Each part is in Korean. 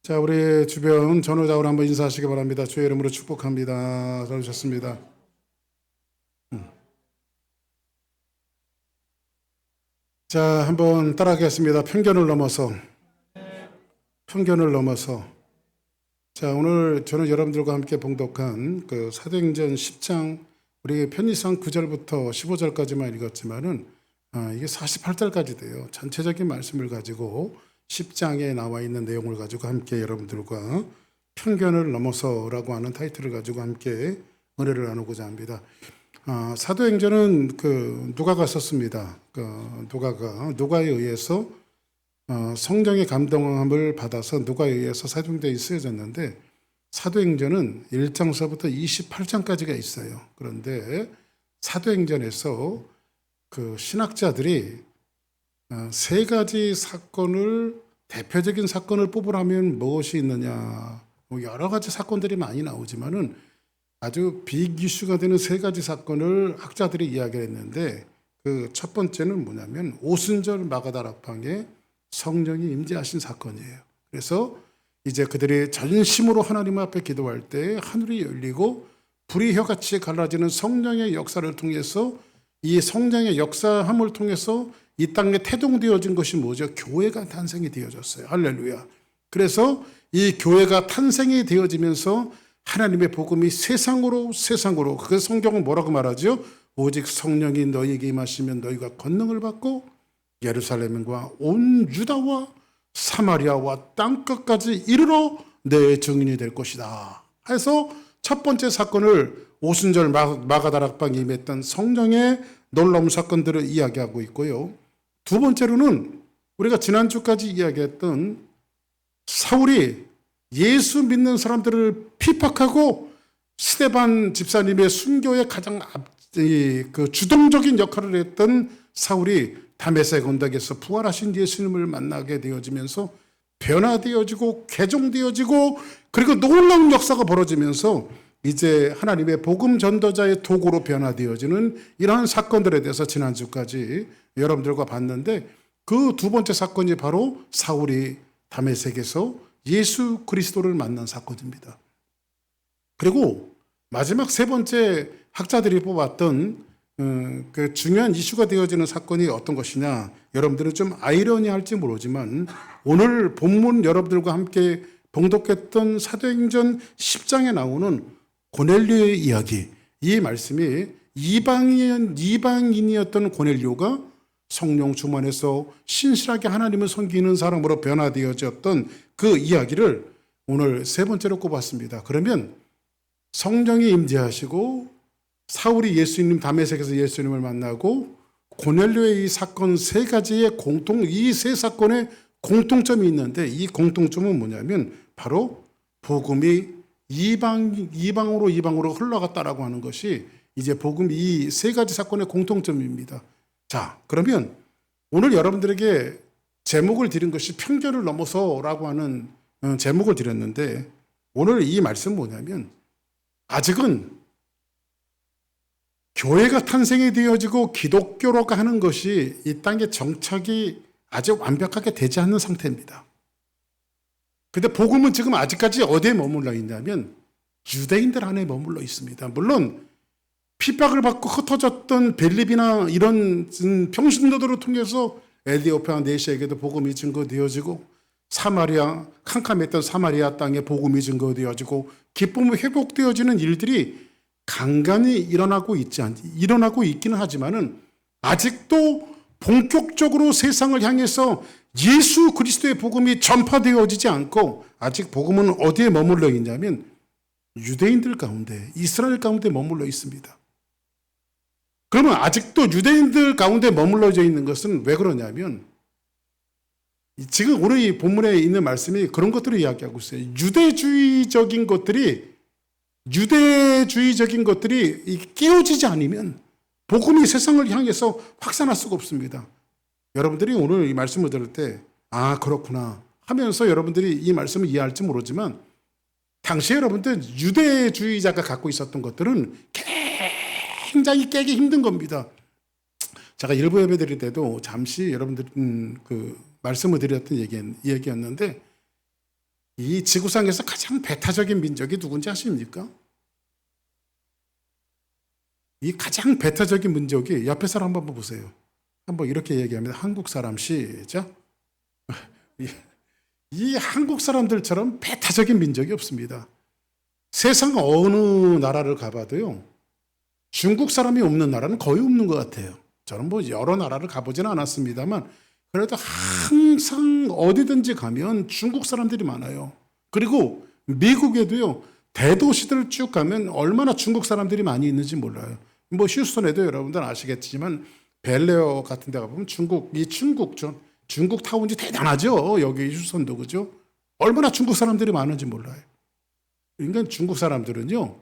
자, 우리 주변 전후좌우로 한번 인사하시기 바랍니다. 주의 이름으로 축복합니다. 잘 오셨습니다. 자, 한번 따라하겠습니다. 편견을 넘어서. 편견을 넘어서. 자, 오늘 저는 여러분들과 함께 봉독한 그 사도행전 10장, 우리 편의상 9절부터 15절까지만 읽었지만은 이게 48절까지 돼요. 전체적인 말씀을 가지고 10장에 나와 있는 내용을 가지고 함께 여러분들과 편견을 넘어서라고 하는 타이틀을 가지고 함께 은혜를 나누고자 합니다. 사도행전은 누가가 썼습니다. 누가에 의해서 성령의 감동함을 받아서 누가에 의해서 사도행전이 쓰여졌는데, 사도행전은 1장서부터 28장까지가 있어요. 그런데 사도행전에서 신학자들이 세 가지 사건을, 대표적인 사건을 뽑으라면 무엇이 있느냐, 여러 가지 사건들이 많이 나오지만은 아주 빅 이슈가 되는 세 가지 사건을 학자들이 이야기했는데, 그 첫 번째는 뭐냐면 오순절 마가다락방에 성령이 임재하신 사건이에요. 그래서 이제 그들이 전심으로 하나님 앞에 기도할 때 하늘이 열리고 불이 혀같이 갈라지는 성령의 역사를 통해서, 이 성령의 역사함을 통해서 이 땅에 태동되어진 것이 뭐죠? 교회가 탄생이 되어졌어요. 할렐루야. 그래서 이 교회가 탄생이 되어지면서 하나님의 복음이 세상으로, 그 성경은 뭐라고 말하죠? 오직 성령이 너희에게 임하시면 너희가 권능을 받고 예루살렘과 온 유다와 사마리아와 땅끝까지 이르러 내 증인이 될 것이다. 해서 첫 번째 사건을 오순절 마가다락방에 임했던 성령의 놀라운 사건들을 이야기하고 있고요. 두 번째로는 우리가 지난주까지 이야기했던 사울이 예수 믿는 사람들을 핍박하고 스데반 집사님의 순교에 가장 주동적인 역할을 했던 사울이 다메섹 언덕에서 부활하신 예수님을 만나게 되어지면서 변화되어지고 개종되어지고, 그리고 놀라운 역사가 벌어지면서 이제 하나님의 복음 전도자의 도구로 변화되어지는 이러한 사건들에 대해서 지난주까지 여러분들과 봤는데, 그 두 번째 사건이 바로 사울이 다메섹에서 예수 그리스도를 만난 사건입니다. 그리고 마지막 세 번째 학자들이 뽑았던 그 중요한 이슈가 되어지는 사건이 어떤 것이냐, 여러분들은 좀 아이러니할지 모르지만 오늘 본문 여러분들과 함께 봉독했던 사도행전 10장에 나오는 고넬료의 이야기, 이 말씀이 이방인이었던 고넬료가 성령 충만해서 신실하게 하나님을 섬기는 사람으로 변화되어졌던 그 이야기를 오늘 세 번째로 꼽았습니다. 그러면 성령이 임재하시고 사울이 예수님 다메섹에서 예수님을 만나고 고넬료의 이 사건 세 가지의 이 세 사건의 공통점이 있는데, 이 공통점은 뭐냐면 바로 복음이 이방으로 흘러갔다라고 하는 것이 이제 복음 이 세 가지 사건의 공통점입니다. 자, 그러면 오늘 여러분들에게 제목을 드린 것이 편견을 넘어서라고 하는 제목을 드렸는데, 오늘 이 말씀은 뭐냐면 아직은 교회가 탄생이 되어지고 기독교라고 하는 것이 이 땅에 정착이 아직 완벽하게 되지 않는 상태입니다. 근데 복음은 지금 아직까지 어디에 머물러 있냐면 유대인들 안에 머물러 있습니다. 물론 핍박을 받고 흩어졌던 벨립이나 이런 평신도들을 통해서 에디오피아 내시에게도 복음이 증거되어지고, 캄캄했던 사마리아 땅에 복음이 증거되어지고, 기쁨이 회복되어지는 일들이 간간히 일어나고 있기는 하지만은 아직도 본격적으로 세상을 향해서 예수 그리스도의 복음이 전파되어지지 않고, 아직 복음은 어디에 머물러 있냐면 유대인들 가운데, 이스라엘 가운데 머물러 있습니다. 그러면 아직도 유대인들 가운데 머물러져 있는 것은 왜 그러냐면, 지금 오늘 이 본문에 있는 말씀이 그런 것들을 이야기하고 있어요. 유대주의적인 것들이 깨어지지 않으면 복음이 세상을 향해서 확산할 수가 없습니다. 여러분들이 오늘 이 말씀을 들을 때 그렇구나 하면서 여러분들이 이 말씀을 이해할지 모르지만, 당시에 여러분들 유대주의자가 갖고 있었던 것들은 굉장히 깨기 힘든 겁니다. 제가 일부 예배 드릴 때도 잠시 여러분들 말씀을 드렸던 얘기였는데, 이 지구상에서 가장 배타적인 민족이 누군지 아십니까? 이 가장 배타적인 민족이 옆에 사람 한번 보세요. 한번 이렇게 얘기합니다. 한국 사람 시작. 이 한국 사람들처럼 배타적인 민족이 없습니다. 세상 어느 나라를 가봐도요, 중국 사람이 없는 나라는 거의 없는 것 같아요. 저는 뭐 여러 나라를 가보지는 않았습니다만 그래도 항상 어디든지 가면 중국 사람들이 많아요. 그리고 미국에도요, 대도시들 쭉 가면 얼마나 중국 사람들이 많이 있는지 몰라요. 뭐 휴스턴에도 여러분들 아시겠지만 벨레어 같은 데 가보면 중국 타운이 대단하죠. 여기 휴스턴도 그죠? 얼마나 중국 사람들이 많은지 몰라요. 그러니까 중국 사람들은요,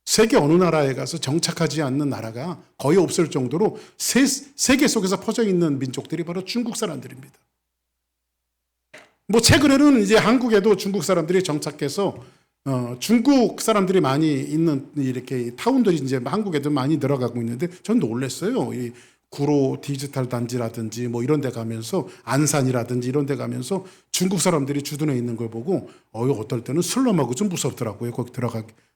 세계 어느 나라에 가서 정착하지 않는 나라가 거의 없을 정도로 세계 속에서 퍼져 있는 민족들이 바로 중국 사람들입니다. 뭐 최근에는 이제 한국에도 중국 사람들이 정착해서 중국 사람들이 많이 있는 이렇게 타운들이 이제 한국에도 많이 늘어가고 있는데 전 놀랐어요. 이 구로 디지털 단지라든지 뭐 이런 데 가면서 안산이라든지 이런 데 가면서 중국 사람들이 주둔해 있는 걸 보고 어떨 때는 슬럼하고 좀 무섭더라고요. 거기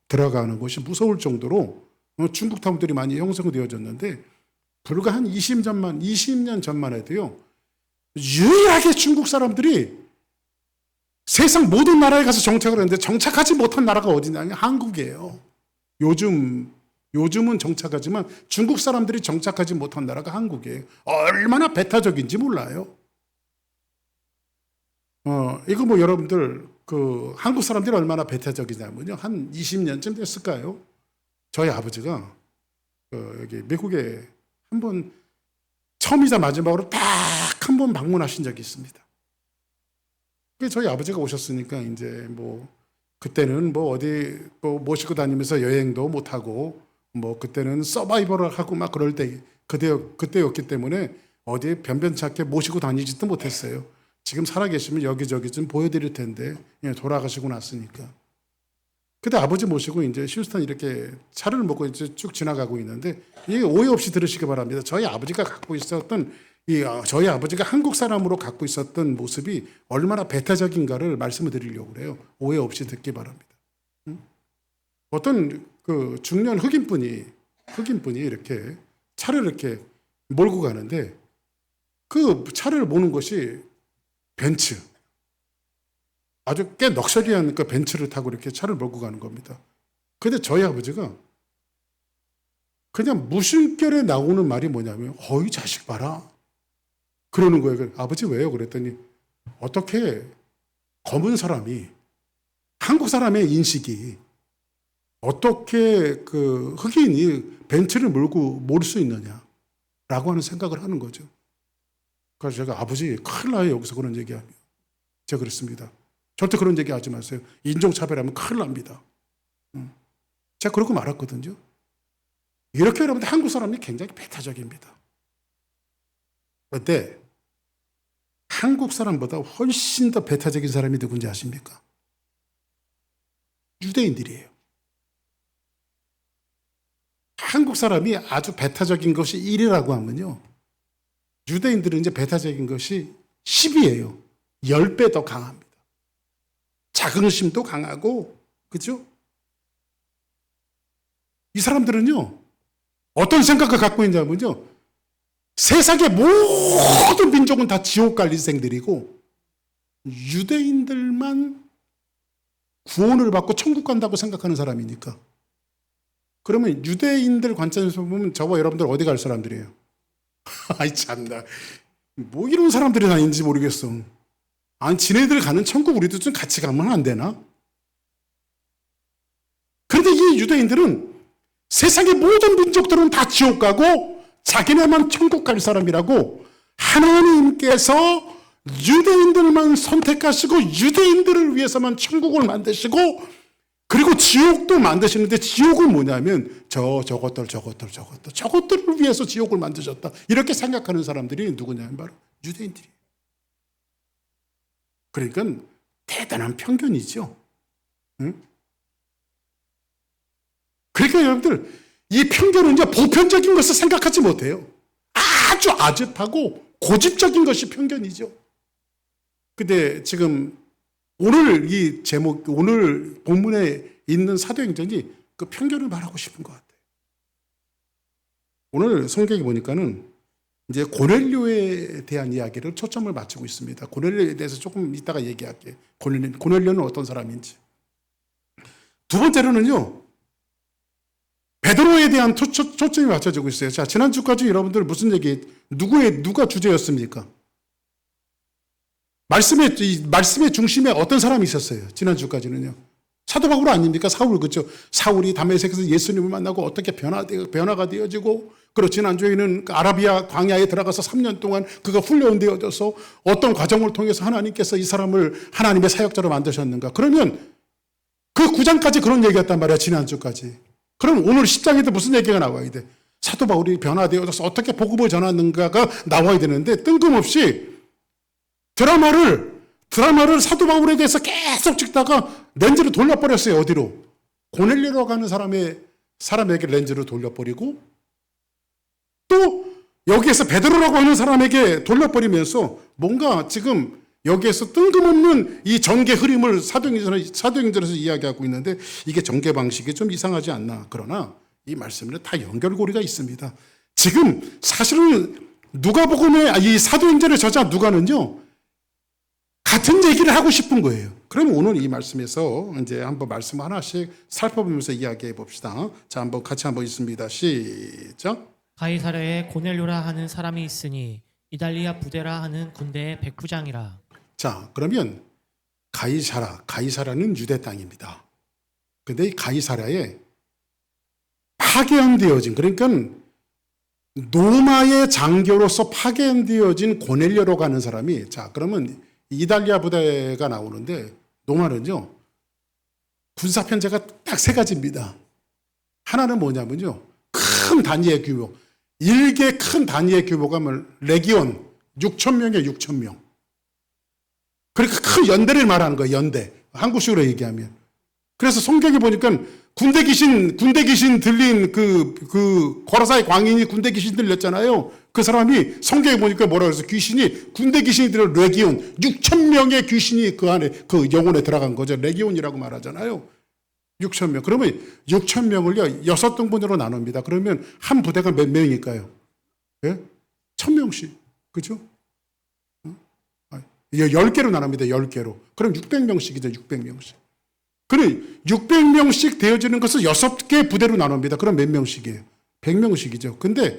들어가는 것이 무서울 정도로 중국 타운들이 많이 형성되어졌는데 불과 한 20년 전만 해도요, 유일하게 중국 사람들이 세상 모든 나라에 가서 정착을 했는데 정착하지 못한 나라가 어디냐면 한국이에요. 요즘은 정착하지만 중국 사람들이 정착하지 못한 나라가 한국이에요. 얼마나 배타적인지 몰라요. 이거 뭐 여러분들 한국 사람들이 얼마나 배타적이냐면요, 한 20년쯤 됐을까요? 저희 아버지가 여기 미국에 한번 처음이자 마지막으로 딱 한 번 방문하신 적이 있습니다. 저희 아버지가 오셨으니까 이제 뭐 그때는 뭐 어디 뭐 모시고 다니면서 여행도 못 하고 뭐 그때는 서바이벌을 하고 막 그럴 때 그때였기 때문에 어디 변변찮게 모시고 다니지도 못했어요. 지금 살아계시면 여기저기 좀 보여드릴 텐데 돌아가시고 났으니까. 그때 아버지 모시고 이제 휴스턴 이렇게 차를 먹고 이제 쭉 지나가고 있는데 이게 오해 없이 들으시기 바랍니다. 저희 아버지가 한국 사람으로 갖고 있었던 모습이 얼마나 배타적인가를 말씀을 드리려고 그래요. 오해 없이 듣기 바랍니다. 어떤 중년 흑인분이 이렇게 차를 이렇게 몰고 가는데 그 차를 모는 것이 벤츠. 아주 꽤 럭셔리한 그 벤츠를 타고 이렇게 차를 몰고 가는 겁니다. 근데 저희 아버지가 그냥 무심결에 나오는 말이 뭐냐면, 어이 자식 봐라. 그러는 거예요. 아버지 왜요? 그랬더니 어떻게 검은 사람이, 한국 사람의 인식이 어떻게 흑인이 벤츠를 몰고 몰 수 있느냐라고 하는 생각을 하는 거죠. 그래서 제가 아버지 큰일 나요. 여기서 그런 얘기하면. 제가 그랬습니다. 절대 그런 얘기 하지 마세요. 인종차별하면 큰일 납니다. 제가 그러고 말았거든요. 이렇게 여러분들 한국 사람이 굉장히 배타적입니다. 그런데 한국 사람보다 훨씬 더 배타적인 사람이 누군지 아십니까? 유대인들이에요. 한국 사람이 아주 배타적인 것이 1이라고 하면요, 유대인들은 이제 배타적인 것이 10이에요. 10배 더 강합니다. 자긍심도 강하고, 그죠? 이 사람들은요, 어떤 생각을 갖고 있냐면요, 세상의 모든 민족은 다 지옥 갈 인생들이고 유대인들만 구원을 받고 천국 간다고 생각하는 사람이니까. 그러면 유대인들 관점에서 보면 저와 여러분들 어디 갈 사람들이에요? 아이 참나, 뭐 이런 사람들이 다 있는지 모르겠어. 아니 지네들 가는 천국 우리도 좀 같이 가면 안 되나? 그런데 이 유대인들은 세상의 모든 민족들은 다 지옥 가고 자기네만 천국 갈 사람이라고 하나님께서 유대인들만 선택하시고 유대인들을 위해서만 천국을 만드시고 그리고 지옥도 만드시는데, 지옥은 뭐냐면 저것들을 위해서 지옥을 만드셨다, 이렇게 생각하는 사람들이 누구냐면 바로 유대인들이에요. 그러니까 대단한 편견이죠. 응? 그러니까 여러분들 이 편견은 이제 보편적인 것을 생각하지 못해요. 아주 아집하고 고집적인 것이 편견이죠. 근데 지금 오늘 이 제목, 오늘 본문에 있는 사도행전이 그 편견을 말하고 싶은 것 같아요. 오늘 성경에 보니까는 이제 고넬료에 대한 이야기를 초점을 맞추고 있습니다. 고넬료에 대해서 조금 이따가 얘기할게요. 고넬료는 어떤 사람인지. 두 번째로는요, 베드로에 대한 초점이 맞춰지고 있어요. 자, 지난주까지 여러분들 무슨 누가 주제였습니까? 말씀의 중심에 어떤 사람이 있었어요? 지난주까지는요. 사도 바울 아닙니까? 사울, 그렇죠? 사울이 다메섹에서 예수님을 만나고 어떻게 변화가 되어지고, 그리고 지난주에는 아라비아 광야에 들어가서 3년 동안 그가 훈련되어져서 어떤 과정을 통해서 하나님께서 이 사람을 하나님의 사역자로 만드셨는가. 그러면 그 9장까지 그런 얘기였단 말이야, 지난주까지. 그럼 오늘 10장에도 무슨 얘기가 나와야 돼? 사도 바울이 변화되어져서 어떻게 복음을 전하는가가 나와야 되는데, 뜬금없이 드라마를 사도 바울에 대해서 계속 찍다가 렌즈를 돌려버렸어요. 어디로? 고넬료라고 하는 사람에게 렌즈를 돌려버리고, 또 여기에서 베드로라고 하는 사람에게 돌려버리면서 뭔가 지금 여기에서 뜬금없는 이 전개 흐름을 사도행전에서 이야기하고 있는데, 이게 전개 방식이 좀 이상하지 않나. 그러나 이 말씀에는 다 연결고리가 있습니다. 지금 사실은 누가복음의 이 사도행전의 저자 누가는요, 같은 얘기를 하고 싶은 거예요. 그럼 오늘 이 말씀에서 이제 한번 말씀 하나씩 살펴보면서 이야기해 봅시다. 자, 같이 한번 있습니다. 시작. 가이사랴에 고넬료라 하는 사람이 있으니 이달리아 부대라 하는 군대의 백부장이라. 자, 그러면 가이사라는 유대 땅입니다. 근데 이 가이사랴에 파견되어진, 그러니까 로마의 장교로서 파견되어진 고넬료라고 하는 사람이, 자, 그러면 이달리아 부대가 나오는데, 로마는요, 군사 편제가 딱 세 가지입니다. 하나는 뭐냐면요, 큰 단위의 규모, 일개 큰 단위의 규모가 레기온 6,000명에 6,000명. 그러니까 큰 연대를 말하는 거예요. 연대. 한국식으로 얘기하면. 그래서 성경에 보니까 군대 귀신 들린 그 거라사의 광인이 군대 귀신 들렸잖아요. 그 사람이 성경에 보니까 뭐라 그래서 군대 귀신이 들은 레기온 6,000명의 귀신이 그 안에 그 영혼에 들어간 거죠. 레기온이라고 말하잖아요. 6,000명. 그러면 6,000명을요 6등분으로 나눕니다. 그러면 한 부대가 몇 명일까요? 예? 1,000명씩. 그죠? 10개로 나눕니다. 10개로. 그럼 600명씩이죠. 600명씩. 그럼 600명씩 되어지는 것을 6개 부대로 나눕니다. 그럼 몇 명씩이에요? 100명씩이죠. 근데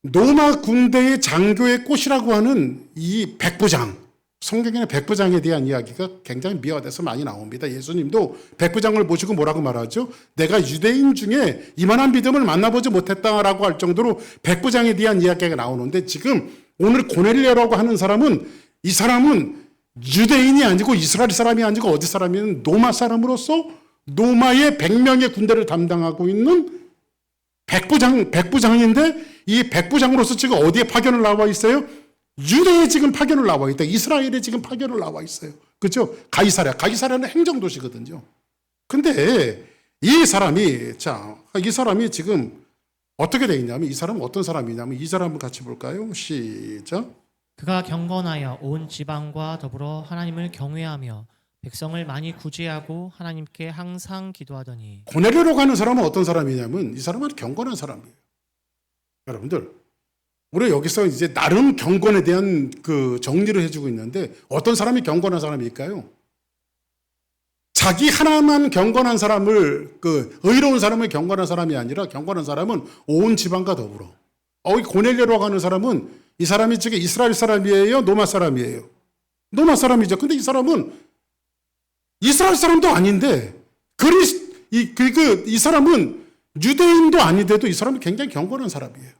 로마 군대의 장교의 꽃이라고 하는 이 백부장, 성경에는 백부장에 대한 이야기가 굉장히 미화돼서 많이 나옵니다. 예수님도 백부장을 보시고 뭐라고 말하죠? 내가 유대인 중에 이만한 믿음을 만나보지 못했다라고 할 정도로 백부장에 대한 이야기가 나오는데, 지금 오늘 고넬료라고 하는 사람은, 이 사람은 유대인이 아니고 이스라엘 사람이 아니고 어디 사람이면 로마 사람으로서 로마의 100명의 군대를 담당하고 있는 백부장인데, 이 백부장으로서 지금 어디에 파견을 나와 있어요? 유대에 지금 파견을 나와 있다. 이스라엘에 지금 파견을 나와 있어요. 그렇죠? 가이사랴는 행정도시거든요. 근데 이 사람이 지금 어떻게 되어 있냐면, 이 사람은 어떤 사람이냐면, 이 사람을 같이 볼까요? 시작. 그가 경건하여 온 지방과 더불어 하나님을 경외하며 백성을 많이 구제하고 하나님께 항상 기도하더니. 고넬료로 가는 사람은 어떤 사람이냐면, 이 사람은 경건한 사람이에요. 여러분들, 우리 여기서 이제 나름 경건에 대한 그 정리를 해주고 있는데, 어떤 사람이 경건한 사람일까요? 자기 하나만 경건한 사람을, 의로운 사람을 경건한 사람이 아니라, 경건한 사람은 온 지방과 더불어. 이 고넬료라고 하는 사람은, 이 사람이 지금 이스라엘 사람이에요? 로마 사람이에요? 로마 사람이죠. 근데 이 사람은 이스라엘 사람도 아닌데, 이 사람은 유대인도 아닌데도 이 사람은 굉장히 경건한 사람이에요.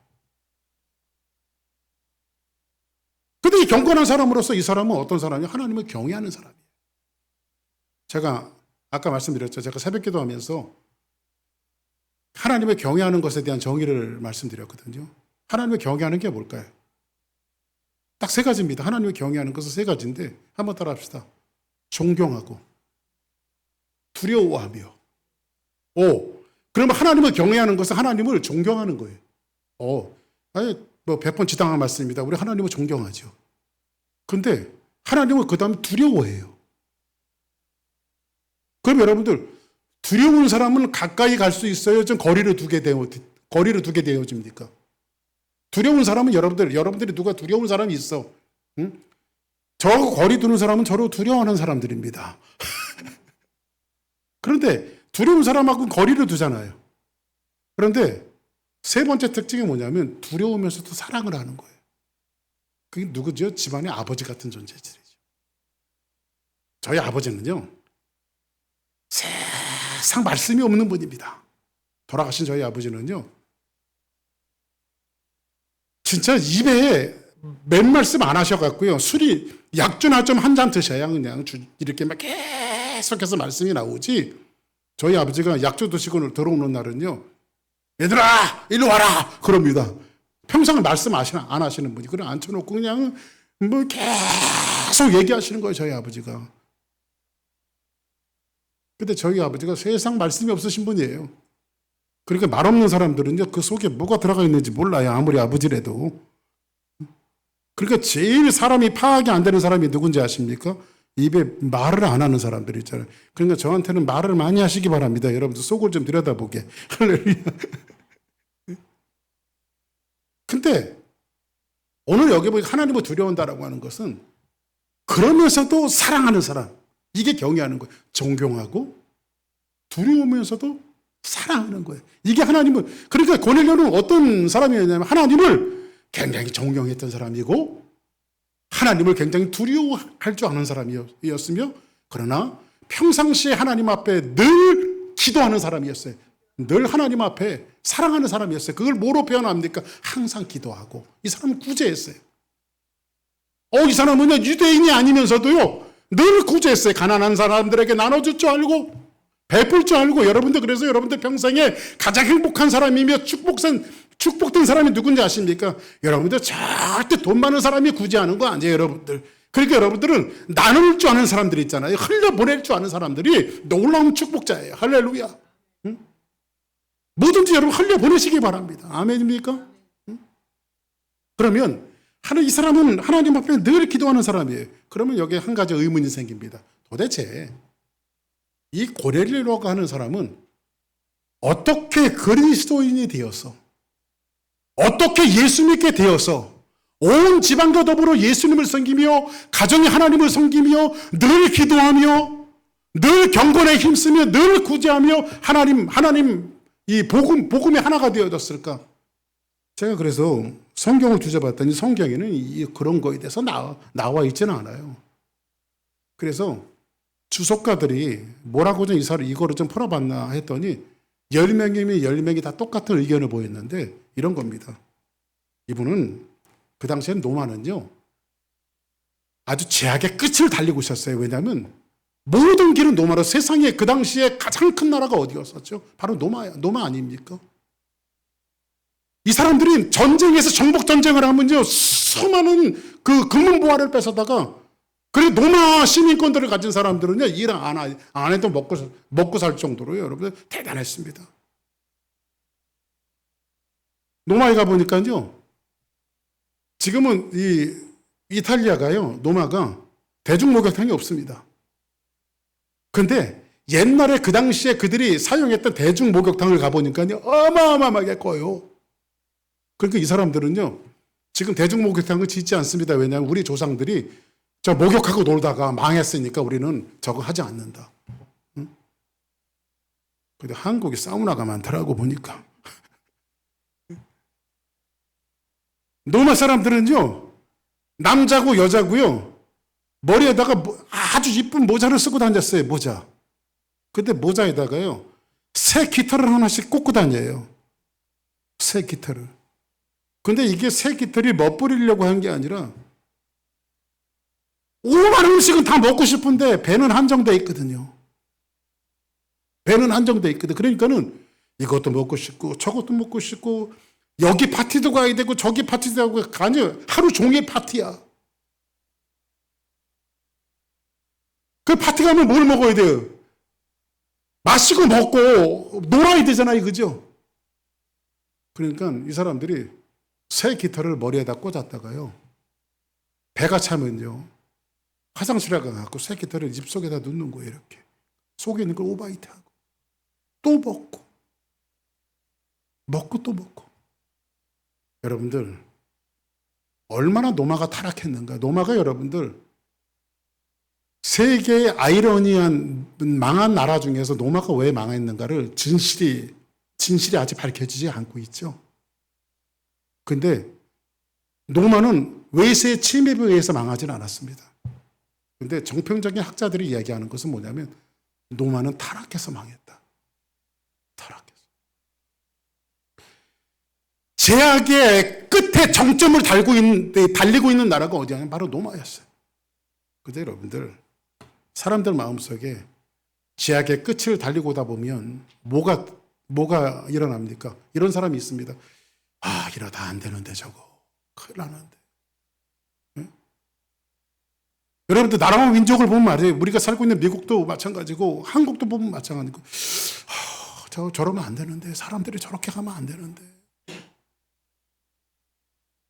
근데 이 경건한 사람으로서 이 사람은 어떤 사람이에요? 하나님을 경외하는 사람이에요. 제가 아까 말씀드렸죠. 제가 새벽 기도하면서 하나님을 경외하는 것에 대한 정의를 말씀드렸거든요. 하나님을 경외하는 게 뭘까요? 딱 세 가지입니다. 하나님을 경외하는 것은 세 가지인데, 한번 따라 합시다. 존경하고, 두려워하며. 그러면 하나님을 경외하는 것은 하나님을 존경하는 거예요. 아니, 100번 지당한 말씀입니다. 우리 하나님을 존경하죠. 근데 하나님을 그 다음에 두려워해요. 그럼 여러분들 두려운 사람은 가까이 갈 수 있어요? 좀 거리를 두게 되어집니까? 두려운 사람은 여러분들이 누가 두려운 사람이 있어? 응? 저하고 거리 두는 사람은 저를 두려워하는 사람들입니다. 그런데 두려운 사람하고 거리를 두잖아요. 그런데 세 번째 특징이 뭐냐면 두려우면서도 사랑을 하는 거예요. 그게 누구죠? 집안의 아버지 같은 존재들이죠. 저희 아버지는요, 세상 말씀이 없는 분입니다. 돌아가신 저희 아버지는요, 진짜 입에 맨 말씀 안 하셔갖고요, 술이 약주나 좀 한 잔 드셔야 그냥 이렇게 막 계속해서 말씀이 나오지. 저희 아버지가 약주 드시고 들어오는 날은요, 얘들아 일로 와라 그럽니다. 평생 말씀 안 하시는 분이 그냥 앉혀놓고 그냥 뭐 계속 얘기하시는 거예요, 저희 아버지가. 근데 저희 아버지가 세상 말씀이 없으신 분이에요. 그러니까 말 없는 사람들은요, 그 속에 뭐가 들어가 있는지 몰라요, 아무리 아버지라도. 그러니까 제일 사람이 파악이 안 되는 사람이 누군지 아십니까? 입에 말을 안 하는 사람들 있잖아요. 그러니까 저한테는 말을 많이 하시기 바랍니다. 여러분들 속을 좀 들여다보게. 할렐루야. 근데 오늘 여기 보니까 하나님을 두려워한다라고 하는 것은 그러면서도 사랑하는 사람, 이게 경외하는 거예요. 존경하고 두려우면서도 사랑하는 거예요. 이게 하나님을, 그러니까 고넬료는 어떤 사람이었냐면 하나님을 굉장히 존경했던 사람이고 하나님을 굉장히 두려워할 줄 아는 사람이었으며, 그러나 평상시에 하나님 앞에 늘 기도하는 사람이었어요. 늘 하나님 앞에 사랑하는 사람이었어요. 그걸 뭐로 표현합니까? 항상 기도하고. 이 사람은 구제했어요. 이 사람은 유대인이 아니면서도요, 늘 구제했어요. 가난한 사람들에게 나눠줄 줄 알고 베풀 줄 알고. 여러분들, 그래서 여러분들 평생에 가장 행복한 사람이며 축복된 사람이 누군지 아십니까? 여러분들 절대 돈 많은 사람이 구제하는 거 아니에요, 여러분들. 그러니까 여러분들은 나눌 줄 아는 사람들이 있잖아요. 흘려보낼 줄 아는 사람들이 놀라운 축복자예요. 할렐루야. 응? 뭐든지 여러분 흘려보내시기 바랍니다. 아멘입니까? 응? 그러면 이 사람은 하나님 앞에 늘 기도하는 사람이에요. 그러면 여기에 한 가지 의문이 생깁니다. 도대체 이 고넬료라고 하는 사람은 어떻게 그리스도인이 되어서, 어떻게 예수 믿게 되어서 온 지방과 더불어 예수님을 섬기며 가정의 하나님을 섬기며 늘 기도하며 늘 경건에 힘쓰며 늘 구제하며 하나님 이 복음의 하나가 되어졌을까? 제가 그래서 성경을 뒤져봤더니 성경에는 그런 거에 대해서 나와 있지는 않아요. 그래서 주석가들이 뭐라고 좀 이거를 좀 풀어봤나 했더니 10명이면 10명이 다 똑같은 의견을 보였는데 이런 겁니다. 이분은 그 당시엔 노마는요, 아주 제약의 끝을 달리고 있었어요. 왜냐하면 모든 길은 노마로, 세상에 그 당시에 가장 큰 나라가 어디였었죠? 바로 노마 아닙니까? 이 사람들이 전쟁에서 정복 전쟁을 하면요, 수많은 그 금은보화를 뺏어다가, 그리고 노마 시민권들을 가진 사람들은요, 일 안 해도 먹고 살 정도로 여러분들 대단했습니다. 노마에 가보니까요, 지금은 이 이탈리아가요, 노마가 대중목욕탕이 없습니다. 근데 옛날에 그 당시에 그들이 사용했던 대중목욕탕을 가보니까요, 어마어마하게 커요. 그러니까 이 사람들은요, 지금 대중목욕탕을 짓지 않습니다. 왜냐하면 우리 조상들이 저 목욕하고 놀다가 망했으니까 우리는 저거 하지 않는다. 응? 근데 한국에 사우나가 많더라고 보니까. 노마 사람들은요, 남자고 여자고요, 머리에다가 아주 이쁜 모자를 쓰고 다녔어요, 모자. 근데 모자에다가요, 새 깃털을 하나씩 꽂고 다녀요. 새 깃털을. 근데 이게 새 깃털이 멋부리려고 한 게 아니라, 오만 음식은 다 먹고 싶은데 배는 한정돼 있거든요. 배는 한정돼 있거든. 그러니까는 이것도 먹고 싶고 저것도 먹고 싶고 여기 파티도 가야 되고 저기 파티도 가고, 아니요, 하루 종일 파티야. 그 파티 가면 뭘 먹어야 돼요? 마시고 먹고 놀아야 되잖아요, 그죠? 그러니까 이 사람들이 새 깃털을 머리에다 꽂았다가요, 배가 차면요, 화장실에 가서 새 깃털을 입속에다 넣는 거예요. 이렇게 속에 있는 걸 오바이트하고 또 먹고 또 먹고. 여러분들 얼마나 노마가 타락했는가. 노마가 여러분들 세계의 아이러니한 망한 나라 중에서 노마가 왜 망했는가를 진실이 아직 밝혀지지 않고 있죠. 근데 노마는 외세의 침입에 의해서 망하지는 않았습니다. 근데 정평적인 학자들이 이야기하는 것은 뭐냐면 노마는 타락해서 망했다. 타락해서. 제약의 끝에 정점을 달리고 있는 나라가 어디냐면 바로 노마였어요. 근데 여러분들 사람들 마음속에 제약의 끝을 달리고 오다 보면 뭐가 일어납니까? 이런 사람이 있습니다. 아, 이러다 안 되는데 저거. 큰일 나는데. 네? 여러분들 나라와 민족을 보면 말이에요. 우리가 살고 있는 미국도 마찬가지고 한국도 보면 마찬가지고 저러면 안 되는데 사람들이 저렇게 가면 안 되는데.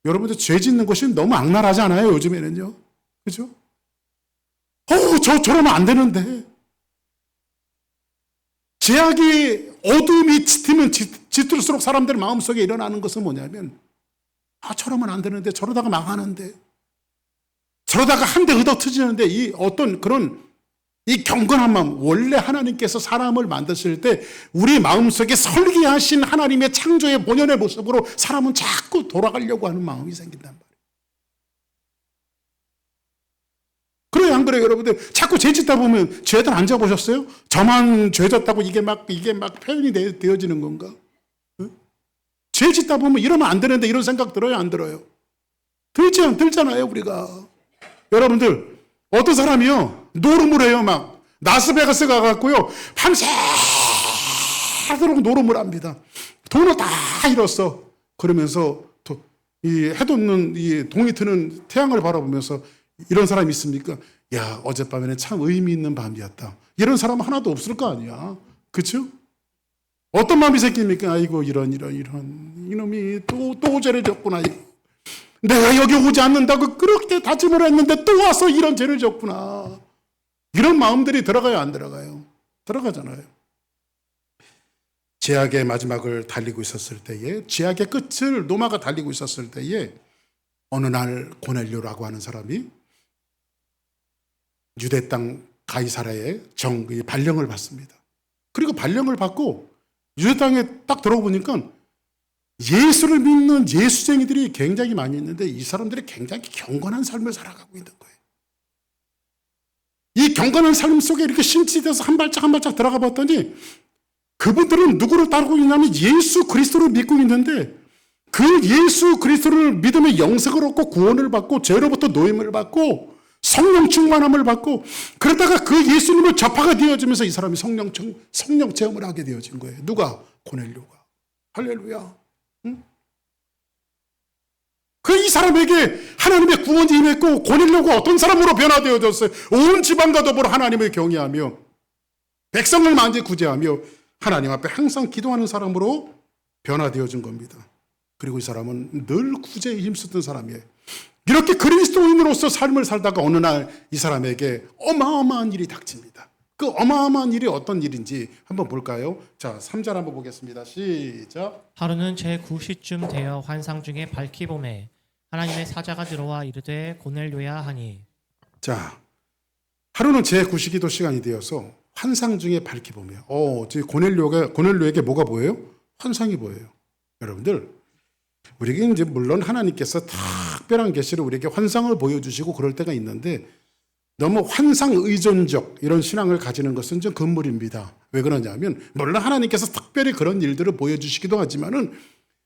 여러분들 죄 짓는 것이 너무 악랄하지 않아요? 요즘에는요. 그죠? 저러면 안 되는데. 제약이 어둠이 짙으면 짙을수록 사람들 마음속에 일어나는 것은 뭐냐면 저러면 안 되는데 저러다가 망하는데 저러다가 한 대 얻어터지는데 이 어떤 그런 이 경건한 마음. 원래 하나님께서 사람을 만드실 때 우리 마음속에 설계하신 하나님의 창조의 본연의 모습으로 사람은 자꾸 돌아가려고 하는 마음이 생긴단 말이에요. 그래요, 안 그래요, 여러분들? 자꾸 죄 짓다 보면 죄들 안 져보셨어요? 저만 죄 졌다고 이게 막 표현이 되어지는 건가? 응? 죄 짓다 보면 이러면 안 되는데 이런 생각 들어요, 안 들어요? 들잖아요, 우리가. 여러분들, 어떤 사람이요, 노름을 해요, 막. 라스베가스 가갖고요, 밤새도록 노름을 합니다. 돈을 다 잃었어. 그러면서 이 해돋는 이 동이 트는 태양을 바라보면서 이런 사람이 있습니까? 야, 어젯밤에는 참 의미 있는 밤이었다. 이런 사람 하나도 없을 거 아니야. 그렇죠? 어떤 마음이 생깁니까? 아이고 이런 이놈이 또 죄를 졌구나. 내가 여기 오지 않는다고 그렇게 다짐을 했는데 또 와서 이런 죄를 졌구나. 이런 마음들이 들어가요, 안 들어가요? 들어가잖아요. 제약의 마지막을 달리고 있었을 때에, 제약의 끝을 노마가 달리고 있었을 때에 어느 날 고넬료라고 하는 사람이 유대 땅 가이사라의 발령을 받습니다. 그리고 발령을 받고 유대 땅에 딱 들어보니까 예수를 믿는 예수쟁이들이 굉장히 많이 있는데 이 사람들이 굉장히 경건한 삶을 살아가고 있는 거예요. 이 경건한 삶 속에 이렇게 심취돼서 한 발짝 한 발짝 들어가 봤더니 그분들은 누구를 따르고 있냐면 예수 그리스도를 믿고 있는데 그 예수 그리스도를 믿으며 영생을 얻고 구원을 받고 죄로부터 노임을 받고 성령 충만함을 받고 그러다가 그 예수님을 접하게 되어지면서 이 사람이 성령 체험을 하게 되어진 거예요. 누가? 고넬료가. 할렐루야. 응? 이 사람에게 하나님의 구원이 임했고 고넬료가 어떤 사람으로 변화되어졌어요. 온 집안과 더불어 하나님을 경외하며 백성을 만지 구제하며 하나님 앞에 항상 기도하는 사람으로 변화되어진 겁니다. 그리고 이 사람은 늘 구제에 힘쓰던 사람이에요. 이렇게 그리스도인으로서 삶을 살다가 어느 날 이 사람에게 어마어마한 일이 닥칩니다. 그 어마어마한 일이 어떤 일인지 한번 볼까요? 자, 3절 한번 보겠습니다. 시작. 하루는 제 9시쯤 되어 환상 중에 밝히 보매 하나님의 사자가 들어와 이르되 고넬료야 하니. 자, 하루는 제 9시기도 시간이 되어서 환상 중에 밝히 보며 고넬료에게 뭐가 보여요? 환상이 보여요. 여러분들, 우리에게 이제 물론 하나님께서 특별한 계시를 우리에게 환상을 보여주시고 그럴 때가 있는데 너무 환상 의존적 이런 신앙을 가지는 것은 좀 금물입니다. 왜 그러냐면 물론 하나님께서 특별히 그런 일들을 보여주시기도 하지만은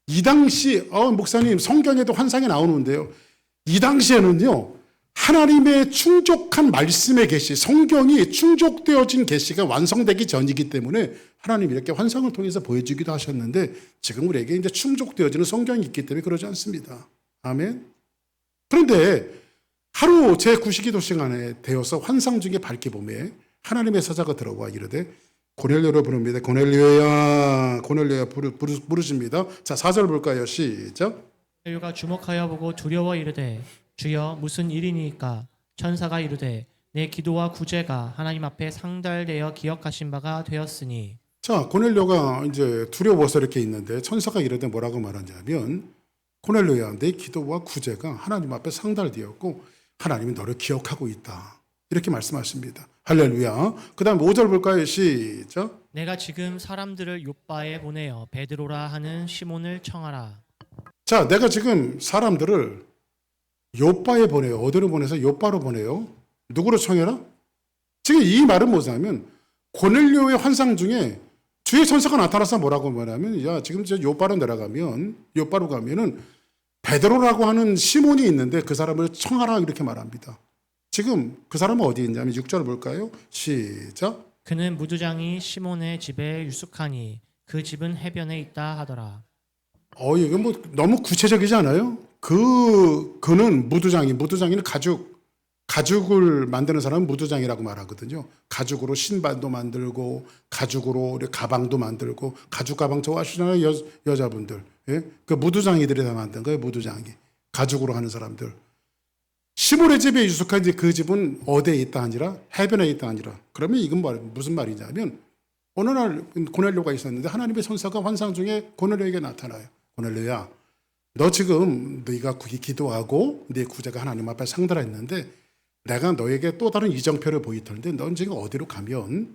이 당시 목사님 성경에도 환상이 나오는데요. 이 당시에는요. 하나님의 충족한 말씀의 계시, 성경이 충족되어진 계시가 완성되기 전이기 때문에 하나님이 이렇게 환상을 통해서 보여주기도 하셨는데 지금 우리에게 이제 충족되어지는 성경이 있기 때문에 그러지 않습니다. 아멘. 그런데 하루 제 9시기도 시간에 되어서 환상 중에 밝게 보매 하나님의 사자가 들어와 이르되 고넬료로 부릅니다. 고넬료야 부르십니다. 자, 4절 볼까요? 시작. 고넬료가 주목하여 보고 두려워 이르되 주여 무슨 일이니까? 천사가 이르되 내 기도와 구제가 하나님 앞에 상달되어 기억하신 바가 되었으니 자, 고넬료가 이제 두려워서 이렇게 있는데 천사가 이르되 뭐라고 말하냐면 고넬료야, 내 기도와 구제가 하나님 앞에 상달되었고 하나님이 너를 기억하고 있다. 이렇게 말씀하십니다. 할렐루야. 그 다음 5절 볼까요? 시작. 내가 지금 사람들을 요바에 보내어 베드로라 하는 시몬을 청하라. 자, 내가 지금 사람들을 요바에 보내요. 어디로 보내서? 요바로 보내요. 누구로 청해라? 지금 이 말은 뭐냐면 고넬료의 환상 중에 주의 천사가 나타나서 뭐라고 말하면, 야, 지금 저 요바로 가면은 베드로라고 하는 시몬이 있는데 그 사람을 청하라 이렇게 말합니다. 지금 그 사람은 어디 있냐면 6절 볼까요? 시작. 그는 무두장이 시몬의 집에 유숙하니 그 집은 해변에 있다 하더라. 이거 뭐 너무 구체적이지 않아요? 그는 무두장이는 가죽을 만드는 사람은 무두장이라고 말하거든요. 가죽으로 신발도 만들고, 가죽으로 가방도 만들고, 가죽 가방 좋아하시잖아요, 여자분들. 예? 그 무두장이들이 다 만든 거예요, 무두장이. 가죽으로 하는 사람들. 시몬의 집에 유숙한 그 집은 어디에 있다 하니라? 해변에 있다 하니라. 그러면 이건 무슨 말이냐면, 어느 날 고넬료가 있었는데 하나님의 천사가 환상 중에 고넬료에게 나타나요. 고넬료야, 너 지금 네가 기도하고 네 구제가 하나님 앞에 상달했는데 내가 너에게 또 다른 이정표를 보일 텐데 넌 지금 어디로 가면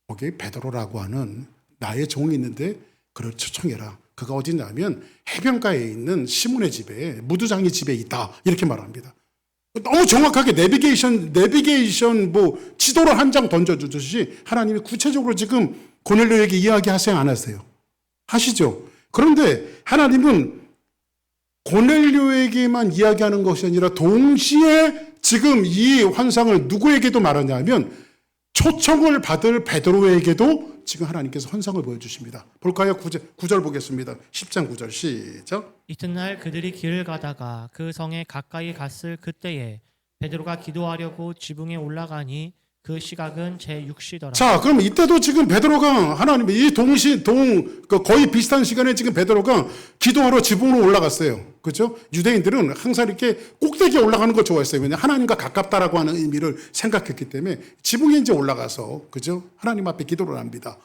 거기 베드로라고 하는 나의 종이 있는데 그를 초청해라. 그가 어디냐면 해변가에 있는 시몬의 집에 무두장이 집에 있다. 이렇게 말합니다. 너무 정확하게 내비게이션 뭐 지도를 한 장 던져주듯이 하나님이 구체적으로 지금 고넬료에게 이야기하세요, 안 하세요? 하시죠. 그런데 하나님은 고넬료에게만 이야기하는 것이 아니라 동시에 지금 이 환상을 누구에게도 말하냐면 초청을 받을 베드로에게도 지금 하나님께서 환상을 보여주십니다. 볼까요? 9절 보겠습니다. 10장 9절 시작. 이튿날 그들이 길을 가다가 그 성에 가까이 갔을 그때에 베드로가 기도하려고 지붕에 올라가니 그 시각은 제6시더라. 자, 그럼 이때도 지금 베드로가 하나님의 거의 비슷한 시간에 지금 베드로가 기도하러 지붕으로 올라갔어요. 그죠? 유대인들은 항상 이렇게 꼭대기에 올라가는 거 좋아했어요. 왜냐하면 하나님과 가깝다라고 하는 의미를 생각했기 때문에 지붕에 이제 올라가서, 그죠? 하나님 앞에 기도를 합니다.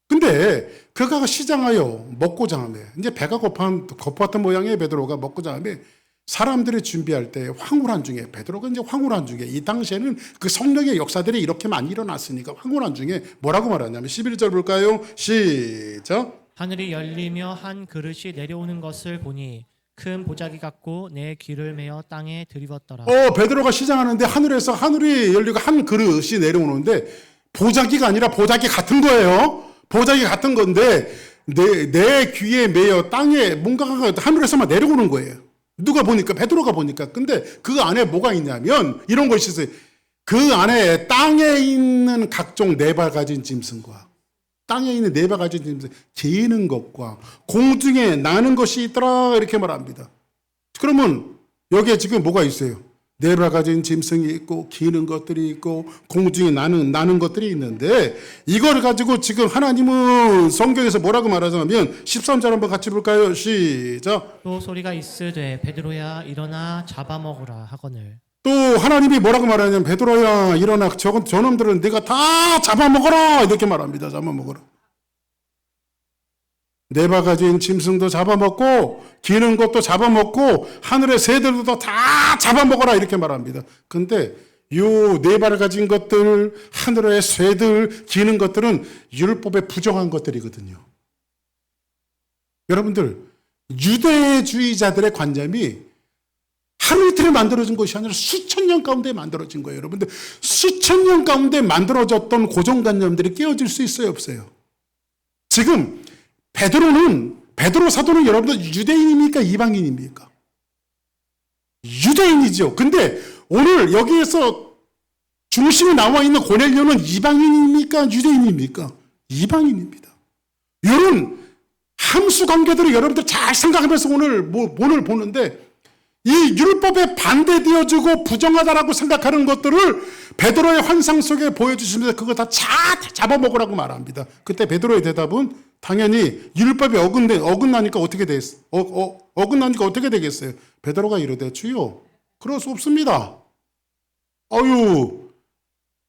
근데 그가 시장하여 먹고자 하며, 이제 배가 고팠던 모양의 베드로가 먹고자 하며 사람들이 준비할 때 황홀한 중에, 베드로가 이제 황홀한 중에, 이 당시에는 그 성령의 역사들이 이렇게 많이 일어났으니까 황홀한 중에 뭐라고 말하냐면 11절 볼까요? 시작. 하늘이 열리며 한 그릇이 내려오는 것을 보니 큰 보자기 같고 내 귀를 메어 땅에 들이웠더라. 베드로가 시장하는데 하늘에서 하늘이 열리고 한 그릇이 내려오는데 보자기가 아니라 보자기 같은 거예요. 보자기 같은 건데 내 귀에 메어 땅에 뭔가가 하늘에서만 내려오는 거예요. 누가 보니까, 베드로가 보니까. 근데 그 안에 뭐가 있냐면 이런 것이 있어요. 그 안에 땅에 있는 각종 네 발 가진 짐승과 땅에 있는 네 발 가진 짐승, 기는 것과 공중에 나는 것이 있더라 이렇게 말합니다. 그러면 여기에 지금 뭐가 있어요? 네 발 가진 짐승이 있고 기는 것들이 있고 공중에 나는 것들이 있는데 이걸 가지고 지금 하나님은 성경에서 뭐라고 말하자면 13절 한번 같이 볼까요? 시작. 또 소리가 있으되 베드로야 일어나 잡아먹으라 하거늘. 또 하나님이 뭐라고 말하냐면 베드로야 일어나 저놈들은 네가 다 잡아먹어라 이렇게 말합니다. 잡아먹어라. 네 발 가진 짐승도 잡아먹고 기는 것도 잡아먹고 하늘의 새들도 다 잡아먹어라 이렇게 말합니다. 근데 요 네 발을 가진 것들, 하늘의 새들, 기는 것들은 율법에 부정한 것들이거든요. 여러분들, 유대주의자들의 관념이 하루 이틀에 만들어진 것이 아니라 수천 년 가운데 만들어진 거예요. 여러분들, 수천 년 가운데 만들어졌던 고정관념들이 깨어질 수 있어요, 없어요? 지금 베드로 사도는 여러분들 유대인입니까? 이방인입니까? 유대인이죠. 근데 오늘 여기에서 중심에 나와 있는 고넬료는 이방인입니까? 유대인입니까? 이방인입니다. 이런 함수 관계들을 여러분들 잘 생각하면서 오늘 보는데 이 율법에 반대되어지고 부정하다라고 생각하는 것들을 베드로의 환상 속에 보여주시면서 그거 다 잡아먹으라고 말합니다. 그때 베드로의 대답은 당연히 율법이 어긋나니까 어떻게 어긋나니까 어떻게 되겠어요? 베드로가 이르되 주여 그럴 수 없습니다.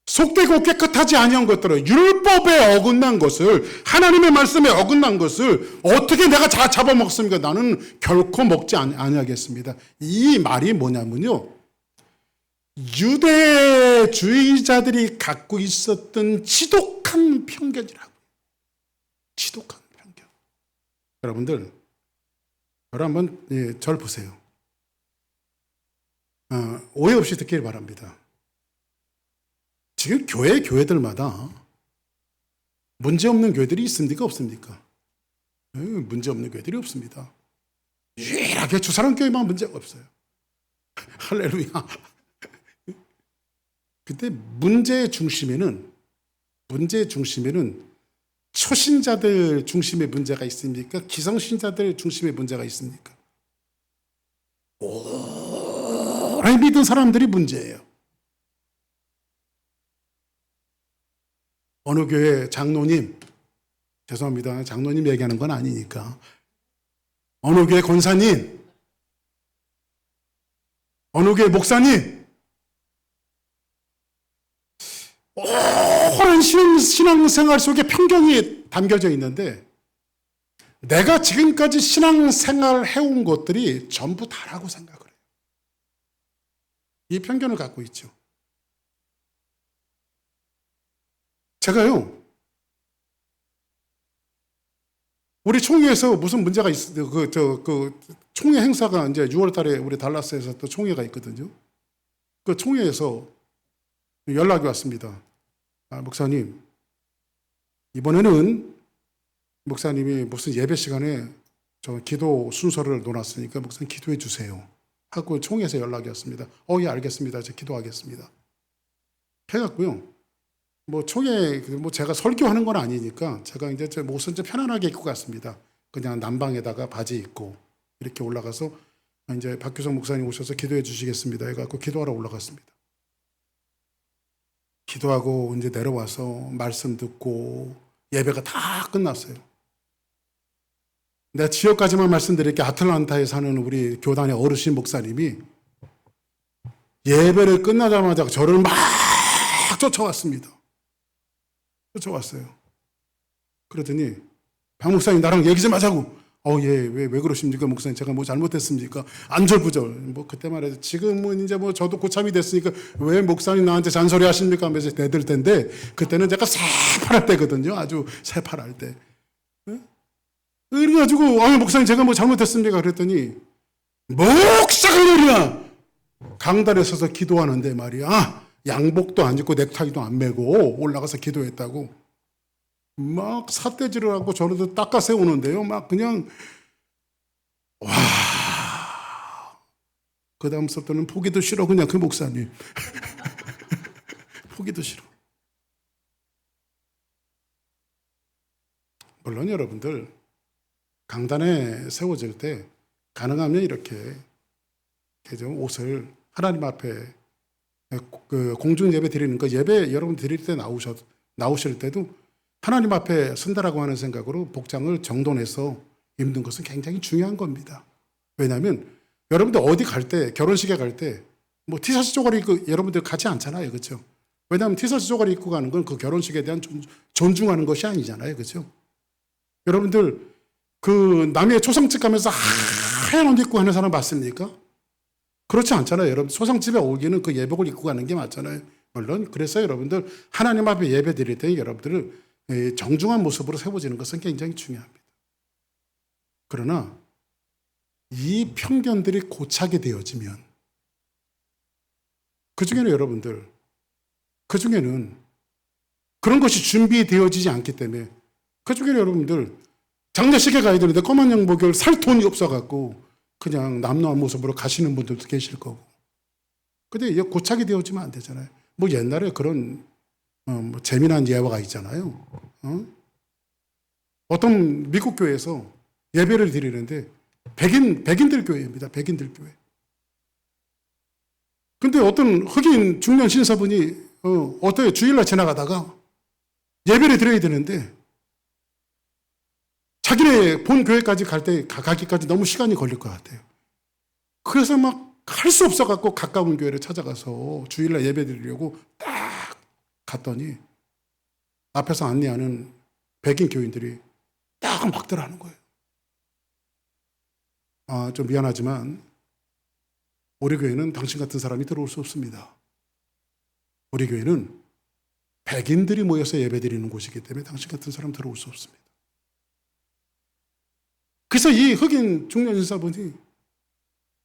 속되고 깨끗하지 아니한 것들을, 율법에 어긋난 것을, 하나님의 말씀에 어긋난 것을 어떻게 내가 다 잡아먹습니까? 나는 결코 먹지 아니하겠습니다. 이 말이 뭐냐면요, 유대주의자들이 갖고 있었던 지독한 편견이라고. 지독한 편견. 여러분들, 한번 절 보세요. 오해 없이 듣길 바랍니다. 지금 교회들마다 문제없는 교회들이 있습니까? 없습니까? 문제없는 교회들이 없습니다. 유일하게 주사람 교회만 문제가 없어요. 할렐루야. 근데 문제의 중심에는 초신자들 중심의 문제가 있습니까? 기성신자들 중심의 문제가 있습니까? 오래 믿은 사람들이 문제예요. 어느 교회 장로님, 죄송합니다. 장로님 얘기하는 건 아니니까. 어느 교회 권사님, 어느 교회 목사님, 오랜 신앙생활 속에 편견이 담겨져 있는데, 내가 지금까지 신앙생활을 해온 것들이 전부 다라고 생각을 해요. 이 편견을 갖고 있죠. 제가요, 우리 총회에서 무슨 문제가 있어요. 총회 행사가 이제 6월 달에 우리 달라스에서 또 총회가 있거든요. 그 총회에서 연락이 왔습니다. 목사님, 이번에는 목사님이 무슨 예배 시간에 저 기도 순서를 놓았으니까 목사님 기도해 주세요 하고 총회에서 연락이 왔습니다. 예, 알겠습니다. 제가 기도하겠습니다. 해갖고요. 총회, 제가 설교하는 건 아니니까 제가 이제 제 옷은 좀 편안하게 입고 갔습니다. 그냥 남방에다가 바지 입고 이렇게 올라가서 이제 박규성 목사님 오셔서 기도해 주시겠습니다 해갖고 기도하러 올라갔습니다. 기도하고 이제 내려와서 말씀 듣고 예배가 다 끝났어요. 내가 지역까지만 말씀드릴게. 아틀란타에 사는 우리 교단의 어르신 목사님이 예배를 끝나자마자 저를 막 쫓아왔습니다. 쫓아왔어요. 그러더니 박 목사님 나랑 얘기 좀 하자고. 예, 왜 그러십니까 목사님? 제가 뭐 잘못했습니까? 안절부절. 그때 말해서 지금은 이제 저도 고참이 됐으니까 왜 목사님 나한테 잔소리 하십니까? 하면서 대들 텐데 그때는 제가 새파랄 때거든요. 아주 새파랄 때. 그래가지고 목사님 제가 뭐 잘못했습니까? 그랬더니 목사가 말이야. 강단에 서서 기도하는데 말이야. 양복도 안 입고 넥타이도 안 메고 올라가서 기도했다고. 막 삿대질을 하고 저를 닦아 세우는데요. 막 그냥 와. 그 다음부터는 보기도 싫어 그냥 그 목사님. 보기도 싫어. 물론 여러분들 강단에 세워질 때 가능하면 이렇게 좀 옷을 하나님 앞에 공중 예배 드리는 거 예배 여러분 드릴 때 나오실 때도 하나님 앞에 선다라고 하는 생각으로 복장을 정돈해서 입는 것은 굉장히 중요한 겁니다. 왜냐하면 여러분들 어디 갈 때 결혼식에 갈 때 티셔츠 쪼가리 입고 여러분들 가지 않잖아요, 그렇죠? 왜냐하면 티셔츠 쪼가리 입고 가는 건 그 결혼식에 대한 존중하는 것이 아니잖아요, 그렇죠? 여러분들 그 남의 초상집 가면서 하얀 옷 입고 하는 사람 봤습니까? 그렇지 않잖아요. 여러분 초상집에 오기는 그 예복을 입고 가는 게 맞잖아요. 물론 그래서 여러분들 하나님 앞에 예배 드릴 때 여러분들을 정중한 모습으로 세워지는 것은 굉장히 중요합니다. 그러나 이 편견들이 고착이 되어지면 그중에는 여러분들 그중에는 그런 것이 준비되어지지 않기 때문에 그중에는 여러분들 장례식에 가야 되는데 검은 양복을 살 돈이 없어갖고 그냥 남루한 모습으로 가시는 분들도 계실 거고. 근데 이게 고착이 되어지면 안 되잖아요. 옛날에 그런 재미난 예화가 있잖아요. 어떤 미국 교회에서 예배를 드리는데 백인들 교회입니다. 백인들 교회. 근데 어떤 흑인 중년 신사분이 어떻게 주일날 지나가다가 예배를 드려야 되는데 자기네 본 교회까지 가기까지 너무 시간이 걸릴 것 같아요. 그래서 막 할 수 없어갖고 가까운 교회를 찾아가서 주일날 예배 드리려고 딱 갔더니 앞에서 안내하는 백인 교인들이 딱 막더라는 거예요. 좀 미안하지만 우리 교회는 당신 같은 사람이 들어올 수 없습니다. 우리 교회는 백인들이 모여서 예배 드리는 곳이기 때문에 당신 같은 사람 들어올 수 없습니다. 그래서 이 흑인 중년 인사분이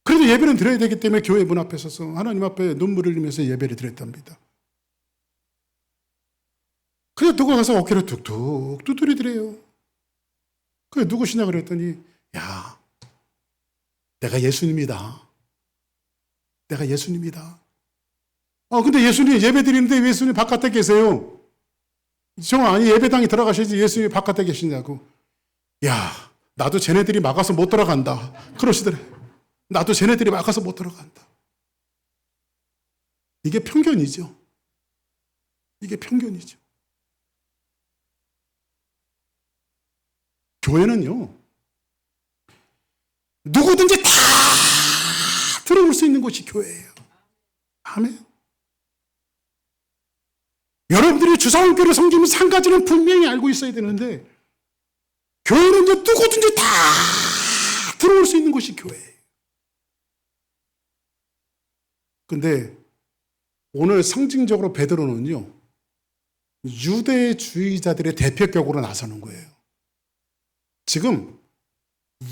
그래도 예배는 드려야 되기 때문에 교회 문 앞에 서서 하나님 앞에 눈물을 흘리면서 예배를 드렸답니다. 그냥 두고 가서 어깨를 툭툭 두드리더래요. 그게 누구시냐 그랬더니 야, 내가 예수님이다. 내가 예수님이다. 근데 예수님 예배 드리는데 왜 예수님 바깥에 계세요? 아니 예배당에 들어가셔야지 예수님이 바깥에 계시냐고. 야, 나도 쟤네들이 막아서 못 들어간다. 그러시더래. 나도 쟤네들이 막아서 못 들어간다. 이게 편견이죠. 이게 편견이죠. 교회는요, 누구든지 다 들어올 수 있는 곳이 교회예요. 아멘. 여러분들이 주사원교를 섬기면서 한 가지는 분명히 알고 있어야 되는데, 교회는 이제 누구든지 다 들어올 수 있는 곳이 교회예요. 근데 오늘 상징적으로 베드로는요, 유대주의자들의 대표격으로 나서는 거예요. 지금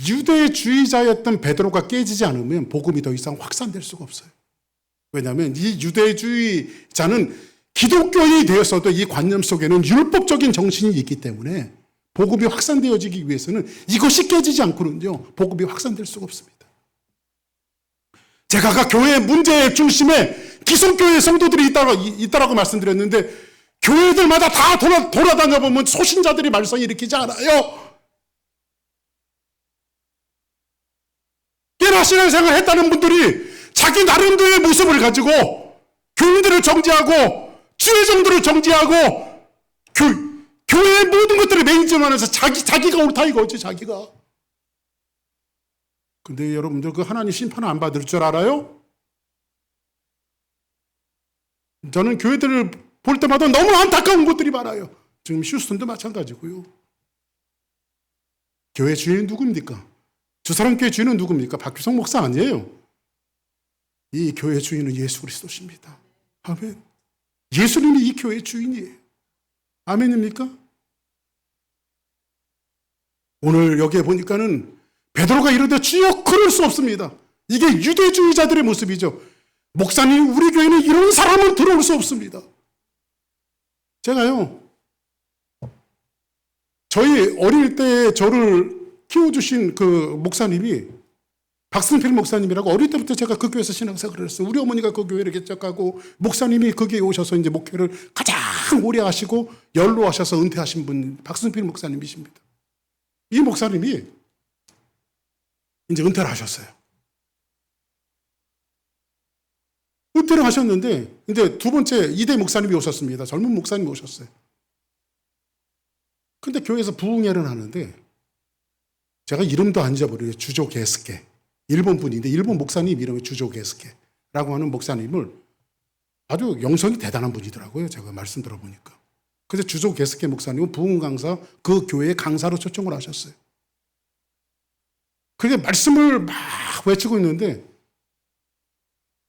유대주의자였던 베드로가 깨지지 않으면 복음이 더 이상 확산될 수가 없어요. 왜냐하면 이 유대주의자는 기독교인이 되었어도 이 관념 속에는 율법적인 정신이 있기 때문에 복음이 확산되어지기 위해서는 이것이 깨지지 않고는요, 복음이 확산될 수가 없습니다. 제가 아까 교회의 문제의 중심에 기성교회 성도들이 있다라고 말씀드렸는데, 교회들마다 다 돌아다녀 보면 소신자들이 말썽 일으키지 않아요. 깨나 신앙생활 했다는 분들이 자기 나름대로의 모습을 가지고 교인들을 정지하고 주의 정도를 정지하고 교회의 모든 것들을 매니저하면서 자기가 옳다 이거지, 자기가. 근데 여러분들 그 하나님 심판을 안 받을 줄 알아요? 저는 교회들을 볼 때마다 너무 안타까운 것들이 많아요. 지금 휴스턴도 마찬가지고요. 교회 주인은 누굽니까? 주사랑교회 주인은 누굽니까? 박규성 목사 아니에요. 이 교회 주인은 예수 그리스도십니다. 아멘. 예수님이 이 교회 주인이에요. 아멘입니까? 오늘 여기에 보니까는 베드로가 이러되 주여 그럴 수 없습니다. 이게 유대주의자들의 모습이죠. 목사님, 우리 교회는 이런 사람은 들어올 수 없습니다. 제가요, 저희 어릴 때 저를 키워주신 그 목사님이 박승필 목사님이라고, 어릴 때부터 제가 그 교회에서 신앙생활을 했어요. 우리 어머니가 그 교회를 개척하고 목사님이 거기에 오셔서 이제 목회를 가장 오래 하시고 연로하셔서 은퇴하신 분 박승필 목사님이십니다. 이 목사님이 이제 은퇴를 하셨어요. 은퇴를 하셨는데 이제 두 번째 2대 목사님이 오셨습니다. 젊은 목사님이 오셨어요. 근데 교회에서 부흥회를 하는데 제가 이름도 안 잊어버려요. 주조 게스케. 일본 분인데 일본 목사님 이름이 주조 게스케라고 하는 목사님을 아주 영성이 대단한 분이더라고요. 제가 말씀 들어보니까. 그래서 주조 게스케 목사님은 부흥 강사, 그 교회의 강사로 초청을 하셨어요. 그게 말씀을 막 외치고 있는데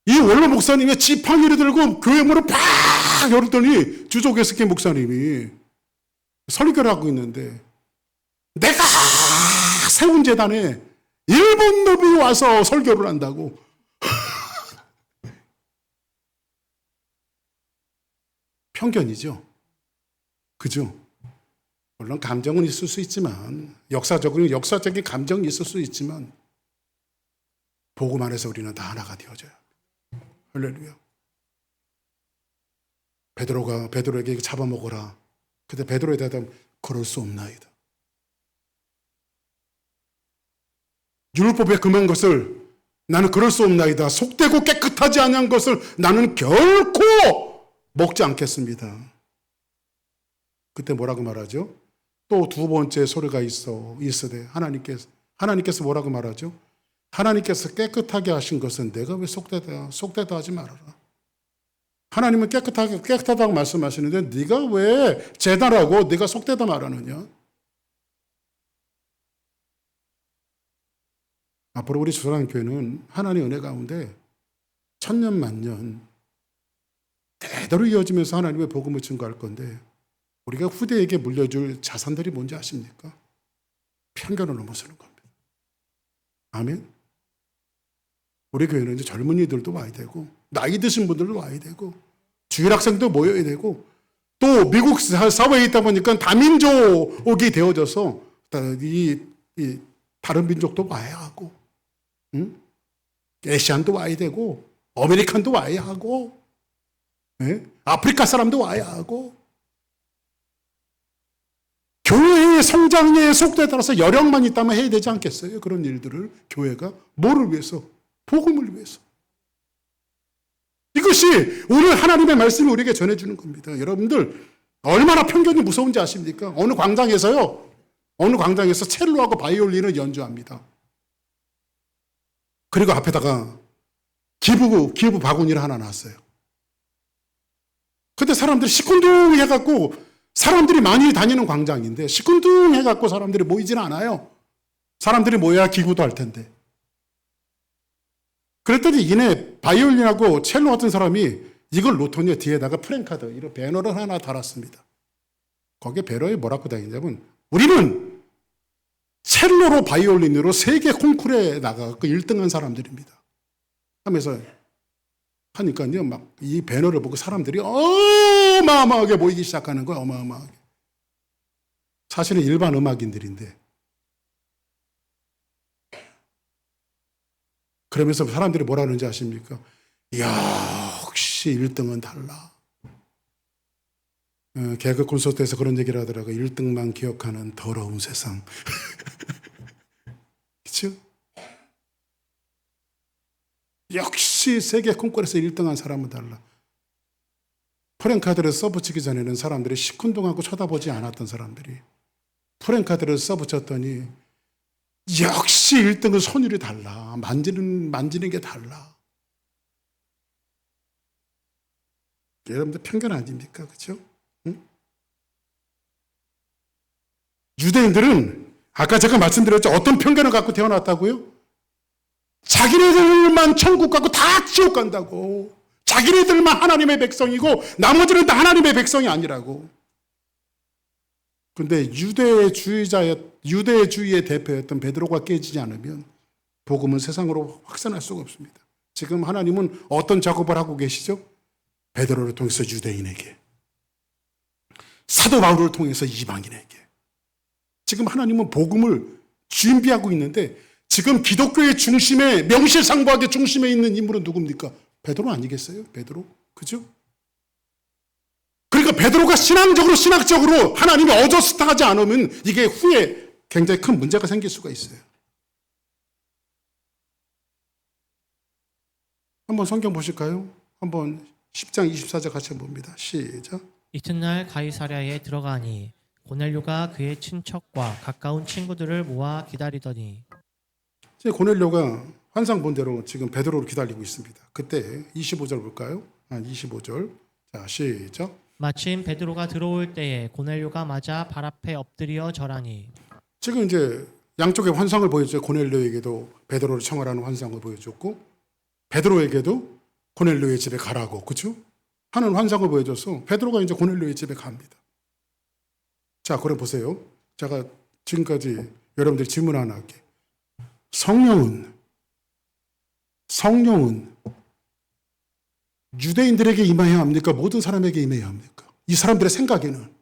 이 원로 목사님의 지팡이를 들고 교회 문을 팍 열었더니 주조 게스케 목사님이 설교를 하고 있는데, 내가 세운 재단에 일본 놈이 와서 설교를 한다고. 편견이죠. 그죠? 물론 감정은 있을 수 있지만, 역사적인 감정이 있을 수 있지만, 복음 안에서 우리는 다 하나가 되어져요. 할렐루야. 베드로에게 잡아먹어라. 근데 베드로에 대하면 그럴 수 없나이다. 율법에 금한 것을 나는 그럴 수 없나이다. 속되고 깨끗하지 아니한 것을 나는 결코 먹지 않겠습니다. 그때 뭐라고 말하죠? 또 두 번째 소리가 있으되 하나님께서 뭐라고 말하죠? 하나님께서 깨끗하게 하신 것은 내가 왜 속되다 하지 말아라. 하나님은 깨끗하다고 말씀하시는데 네가 왜 제다라고 네가 속되다 말하느냐. 앞으로 우리 주사랑교회는 하나님의 은혜 가운데 천년 만년 대대로 이어지면서 하나님의 복음을 증거할 건데 우리가 후대에게 물려줄 자산들이 뭔지 아십니까? 편견을 넘어서는 겁니다. 아멘. 우리 교회는 이제 젊은이들도 와야 되고 나이 드신 분들도 와야 되고 주일 학생도 모여야 되고 또 미국 사회에 있다 보니까 다민족이 되어져서 이 다른 민족도 와야 하고 에시안도 와야 되고 아메리칸도 와야 하고 아프리카 사람도 와야 하고 교회의 성장의 속도에 따라서 여력만 있다면 해야 되지 않겠어요? 그런 일들을 교회가 뭐를 위해서? 복음을 위해서. 이것이 오늘 하나님의 말씀을 우리에게 전해주는 겁니다. 여러분들 얼마나 편견이 무서운지 아십니까? 어느 광장에서 첼로하고 바이올린을 연주합니다. 그리고 앞에다가 기부 바구니를 하나 놨어요. 근데 사람들이 시큰둥해갖고 사람들이 많이 다니는 광장인데 시큰둥해갖고 사람들이 모이지는 않아요. 사람들이 모여야 기구도 할 텐데. 그랬더니 이내 바이올린하고 첼로 같은 사람이 이걸 놓더니 뒤에다가 프랭카드 이런 배너를 하나 달았습니다. 거기에 배너에 뭐라고 다니냐면 우리는 첼로로 바이올린으로 세계 콩쿠르에 나가고 1등한 사람들입니다. 하면서 하니까요, 막 이 배너를 보고 사람들이 어마어마하게 모이기 시작하는 거예요. 어마어마하게. 사실은 일반 음악인들인데. 그러면서 사람들이 뭐라 하는지 아십니까? 역시 1등은 달라. 개그 콘서트에서 그런 얘기를 하더라고요. 1등만 기억하는 더러운 세상. 그렇죠? 역시 세계 콩쿠르에서 1등한 사람은 달라. 프랭카드를 써붙이기 전에는 사람들이 시큰둥하고 쳐다보지 않았던 사람들이 프랭카드를 써붙였더니 역시 1등은 선율이 달라. 만지는 게 달라. 여러분들 편견 아닙니까? 그렇죠? 응? 유대인들은 아까 제가 말씀드렸죠. 어떤 편견을 갖고 태어났다고요? 자기네들만 천국 가고 다 지옥 간다고. 자기네들만 하나님의 백성이고 나머지는 다 하나님의 백성이 아니라고. 그런데 유대주의의 대표였던 베드로가 깨지지 않으면 복음은 세상으로 확산할 수가 없습니다. 지금 하나님은 어떤 작업을 하고 계시죠? 베드로를 통해서 유대인에게, 사도 바울을 통해서 이방인에게. 지금 하나님은 복음을 준비하고 있는데 지금 기독교의 중심에, 명실상부하게 중심에 있는 인물은 누굽니까? 베드로 아니겠어요? 베드로? 그죠? 그러니까 베드로가 신학적으로 하나님이 어저스트하지 않으면 이게 후에 굉장히 큰 문제가 생길 수가 있어요. 한번 성경 보실까요? 한번 10장 24절 같이 봅니다. 시작. 이튿날 가이사랴에 들어가니 고넬료가 그의 친척과 가까운 친구들을 모아 기다리더니 고넬료가 환상 본 대로 지금 베드로를 기다리고 있습니다. 그때 25절 볼까요? 25절. 자, 시작. 마침 베드로가 들어올 때에 고넬료가 맞아 발 앞에 엎드려 절하니. 지금 이제 양쪽의 환상을 보여줬어요. 고넬료에게도 베드로를 청하라는 환상을 보여줬고 베드로에게도 고넬료의 집에 가라고, 그렇죠? 하는 환상을 보여줘서 베드로가 이제 고넬료의 집에 갑니다. 자, 그럼 보세요. 제가 지금까지 여러분들 질문 하나 할게. 성령은 유대인들에게 임해야 합니까? 모든 사람에게 임해야 합니까? 이 사람들의 생각에는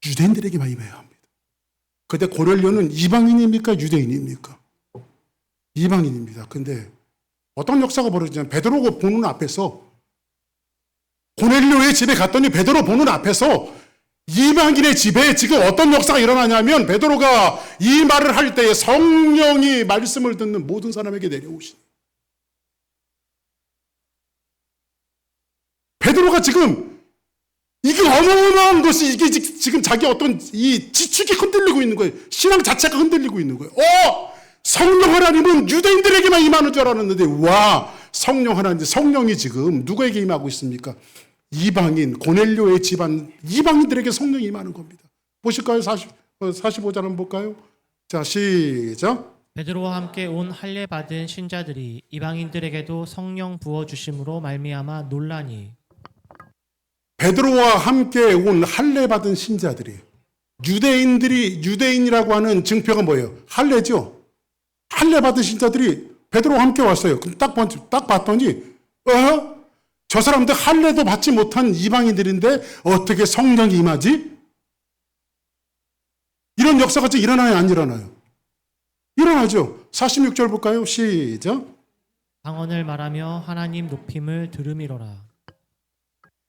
유대인들에게만 임해야 합니다. 그런데 고넬료는 이방인입니까? 유대인입니까? 이방인입니다. 근데 어떤 역사가 벌어지냐면 베드로가 보는 앞에서 고넬료의 집에 갔더니 베드로 보는 앞에서 이방인의 집에 지금 어떤 역사가 일어나냐면 베드로가 이 말을 할 때에 성령이 말씀을 듣는 모든 사람에게 내려오시니 베드로가 지금 이게 어마어마한 것이 이게 지금 자기 어떤 이 지축이 흔들리고 있는 거예요. 신앙 자체가 흔들리고 있는 거예요. 성령 하나님은 유대인들에게만 임하는 줄 알았는데 와, 성령 하나님, 성령이 지금 누구에게 임하고 있습니까? 이방인, 고넬료의 집안 이방인들에게 성령이 임하는 겁니다. 보실까요? 45절 한번 볼까요? 자, 시작. 베드로와 함께 온 할례 받은 신자들이 이방인들에게도 성령 부어 주심으로 말미암아 놀라니. 베드로와 함께 온 할례 받은 신자들이, 유대인이라고 하는 증표가 뭐예요? 할례죠. 할례 받은 신자들이 베드로와 함께 왔어요. 그럼 딱 봤더니 저 사람들 할례도 받지 못한 이방인들인데 어떻게 성령이 임하지? 이런 역사가 지금 일어나요, 안 일어나요? 일어나죠. 46절 볼까요? 시작. 방언을 말하며 하나님 높임을 들음이로라.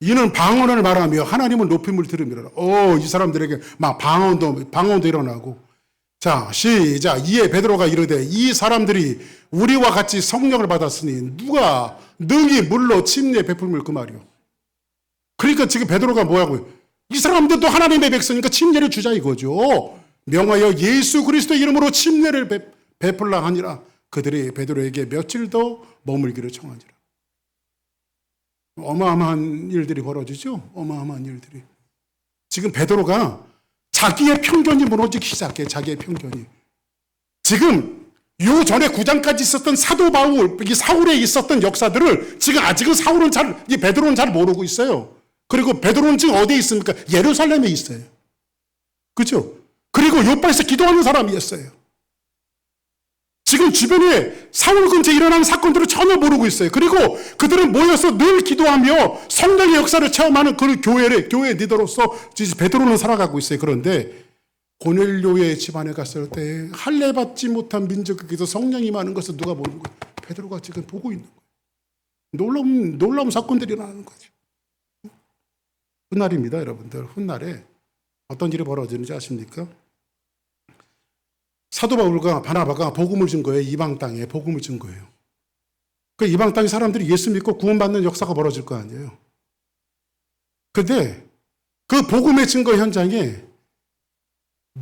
이는 방언을 말하며 하나님을 높임을 들음이로라. 이 사람들에게 막 방언도 일어나고. 자, 시작. 이에 베드로가 이르되 이 사람들이 우리와 같이 성령을 받았으니 누가 능히 물로 침례 베풀물 그 말이요. 그러니까 지금 베드로가 뭐라고요? 이 사람들도 하나님의 백성이니까 침례를 주자 이거죠. 명하여 예수 그리스도 이름으로 침례를 베풀라 하니라. 그들이 베드로에게 며칠 더 머물기를 청하니라. 어마어마한 일들이 벌어지죠. 어마어마한 일들이. 지금 베드로가 자기의 편견이 무너지기 시작해. 자기의 편견이. 지금 요 전에 9장까지 있었던 사도 바울, 이 사울에 있었던 역사들을 지금 아직은 이 베드로는 잘 모르고 있어요. 그리고 베드로는 지금 어디에 있습니까? 예루살렘에 있어요. 그렇죠? 그리고 요바에서 기도하는 사람이었어요. 지금 주변에 사울 근처에 일어나는 사건들을 전혀 모르고 있어요. 그리고 그들은 모여서 늘 기도하며 성령의 역사를 체험하는 그 교회 리더로서 베드로는 살아가고 있어요. 그런데 고넬료의 집안에 갔을 때 할례 받지 못한 민족에게서 성령이 많은 것을 누가 보는 거예요? 베드로가 지금 보고 있는 거예요. 놀라운 사건들이 일어나는 거죠. 훗날입니다, 여러분들. 훗날에 어떤 일이 벌어지는지 아십니까? 사도 바울과 바나바가 복음을 준 거예요. 이방 땅에 복음을 준 거예요. 그 이방 땅의 사람들이 예수 믿고 구원받는 역사가 벌어질 거 아니에요. 그런데 그 복음의 증거 현장에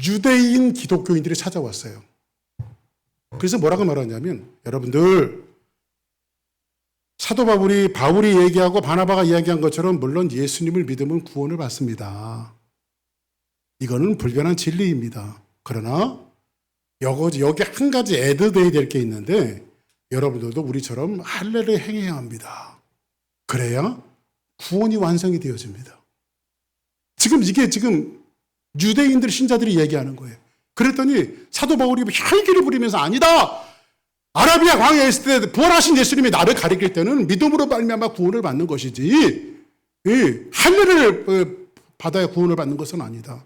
유대인 기독교인들이 찾아왔어요. 그래서 뭐라고 말하냐면, 여러분들 사도 바울이 얘기하고 바나바가 이야기한 것처럼 물론 예수님을 믿으면 구원을 받습니다. 이거는 불변한 진리입니다. 그러나 여기 한 가지 애드돼야 될 게 있는데, 여러분들도 우리처럼 할례를 행해야 합니다. 그래야 구원이 완성이 되어집니다. 이게 유대인들 신자들이 얘기하는 거예요. 그랬더니 사도 바울이 혈기를 부리면서 아니다. 아라비아 광야에 있을 때 부활하신 예수님이 나를 가리킬 때는 믿음으로 말미암아 구원을 받는 것이지 할례를 받아야 구원을 받는 것은 아니다.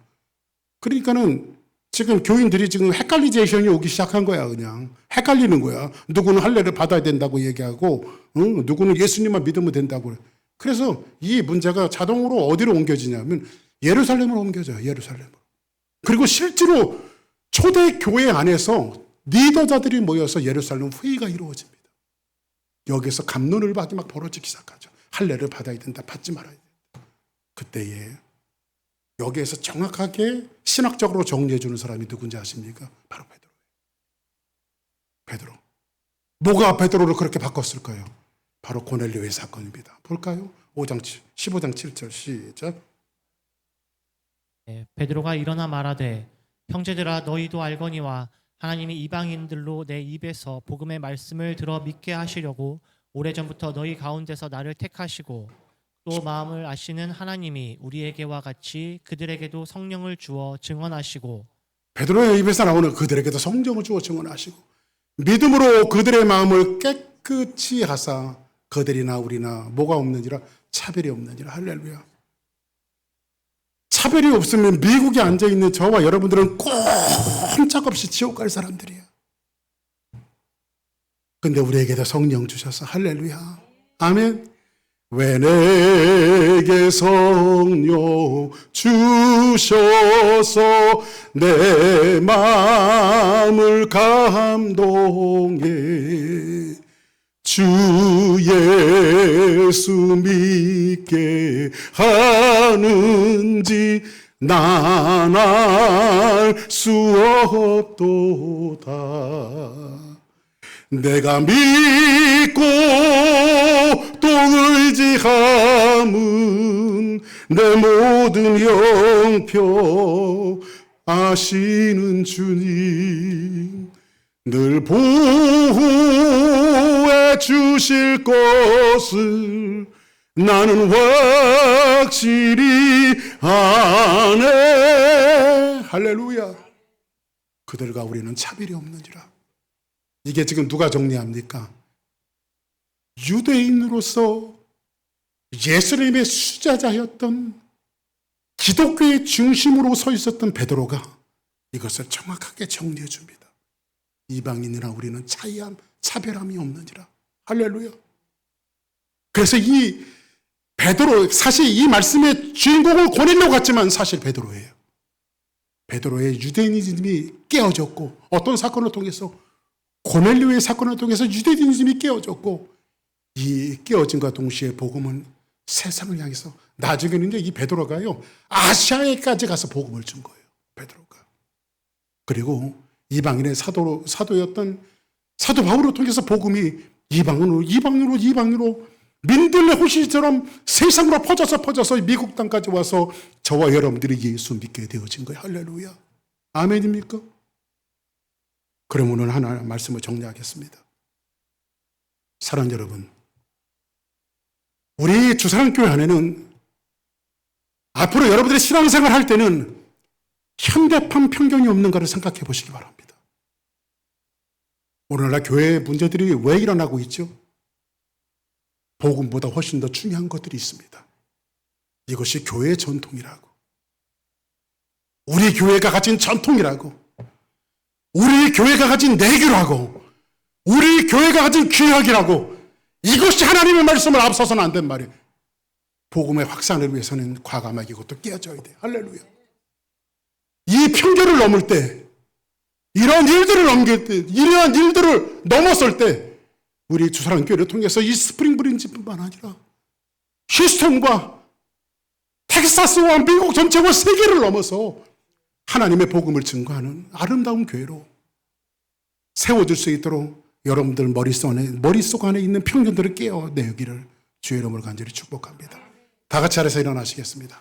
그러니까는 지금 교인들이 지금 헷갈리제이션이 오기 시작한 거야. 그냥 헷갈리는 거야. 누구는 할례를 받아야 된다고 얘기하고 누구는 예수님만 믿으면 된다고. 그래서 이 문제가 자동으로 어디로 옮겨지냐면 예루살렘으로 옮겨져요. 예루살렘으로. 그리고 실제로 초대 교회 안에서 리더자들이 모여서 예루살렘 회의가 이루어집니다. 여기서 갑론을박이 막 벌어지기 시작하죠. 할례를 받아야 된다, 받지 말아야 된다. 그때에 여기에서 정확하게 신학적으로 정리해 주는 사람이 누군지 아십니까? 바로 베드로예요. 베드로. 뭐가 베드로를 그렇게 바꿨을까요? 바로 고넬료의 사건입니다. 볼까요? 15장 7절 시작. 베드로가 일어나 말하되 형제들아 너희도 알거니와 하나님이 이방인들로 내 입에서 복음의 말씀을 들어 믿게 하시려고 오래전부터 너희 가운데서 나를 택하시고 또 마음을 아시는 하나님이 우리에게와 같이 그들에게도 성령을 주어 증언하시고. 베드로의 입에서 나오는 그들에게도 성령을 주어 증언하시고 믿음으로 그들의 마음을 깨끗이 하사 그들이나 우리나 뭐가 없느니라 차별이 없느니라. 할렐루야. 차별이 없으면 미국에 앉아있는 저와 여러분들은 꼼짝없이 지옥 갈 사람들이야. 근데 우리에게도 성령 주셔서 할렐루야. 아멘. 왜 내게 성령 주셔서 내 마음을 감동해 주 예수 믿게 하는지 난 알 수 없도다. 내가 믿고 또 의지함은 내 모든 형편 아시는 주님 늘 보호해 주실 것을 나는 확실히 아네. 할렐루야. 그들과 우리는 차별이 없는지라. 이게 지금 누가 정리합니까? 유대인으로서 예수님의 수자자였던 기독교의 중심으로 서 있었던 베드로가 이것을 정확하게 정리해 줍니다. 이방인이나 우리는 차별함이 없는지라. 할렐루야. 그래서 이 베드로, 사실 이 말씀의 주인공을 고넬료 같지만 사실 베드로예요. 베드로의 유대인이즘이 깨어졌고, 어떤 사건을 통해서, 고넬료의 사건을 통해서 유대인이즘이 깨어졌고, 이 깨어짐과 동시에 복음은 세상을 향해서, 나중에는 이제 이 베드로가요 아시아에까지 가서 복음을 준 거예요. 베드로가. 그리고 이방인의 사도였던 사도 바울을 통해서 복음이 이방으로 민들레 호시처럼 세상으로 퍼져서 미국 땅까지 와서 저와 여러분들이 예수 믿게 되어진 거예요. 할렐루야. 아멘입니까? 그럼 오늘 하나 말씀을 정리하겠습니다. 사랑하는 여러분, 우리 주사랑교회 안에는 앞으로 여러분들이 신앙생활 할 때는 현대판 편견이 없는가를 생각해 보시기 바랍니다. 오늘날 교회의 문제들이 왜 일어나고 있죠? 복음보다 훨씬 더 중요한 것들이 있습니다. 이것이 교회의 전통이라고. 우리 교회가 가진 전통이라고. 우리 교회가 가진 내규라고. 우리 교회가 가진 규약이라고. 이것이 하나님의 말씀을 앞서서는 안 된 말이에요. 복음의 확산을 위해서는 과감하게 이것도 깨어져야 돼요. 할렐루야. 이 편견을 넘을 때, 이러한 일들을 넘었을 때, 우리 주사랑교회를 통해서 이 스프링 브린지뿐만 아니라 휴스턴과 텍사스와 미국 전체와 세계를 넘어서 하나님의 복음을 증거하는 아름다운 교회로 세워질 수 있도록 여러분들 머릿속 안에 있는 편견들을 깨어내기를 주의 이름으로 간절히 축복합니다. 다 같이 자리에서 일어나시겠습니다.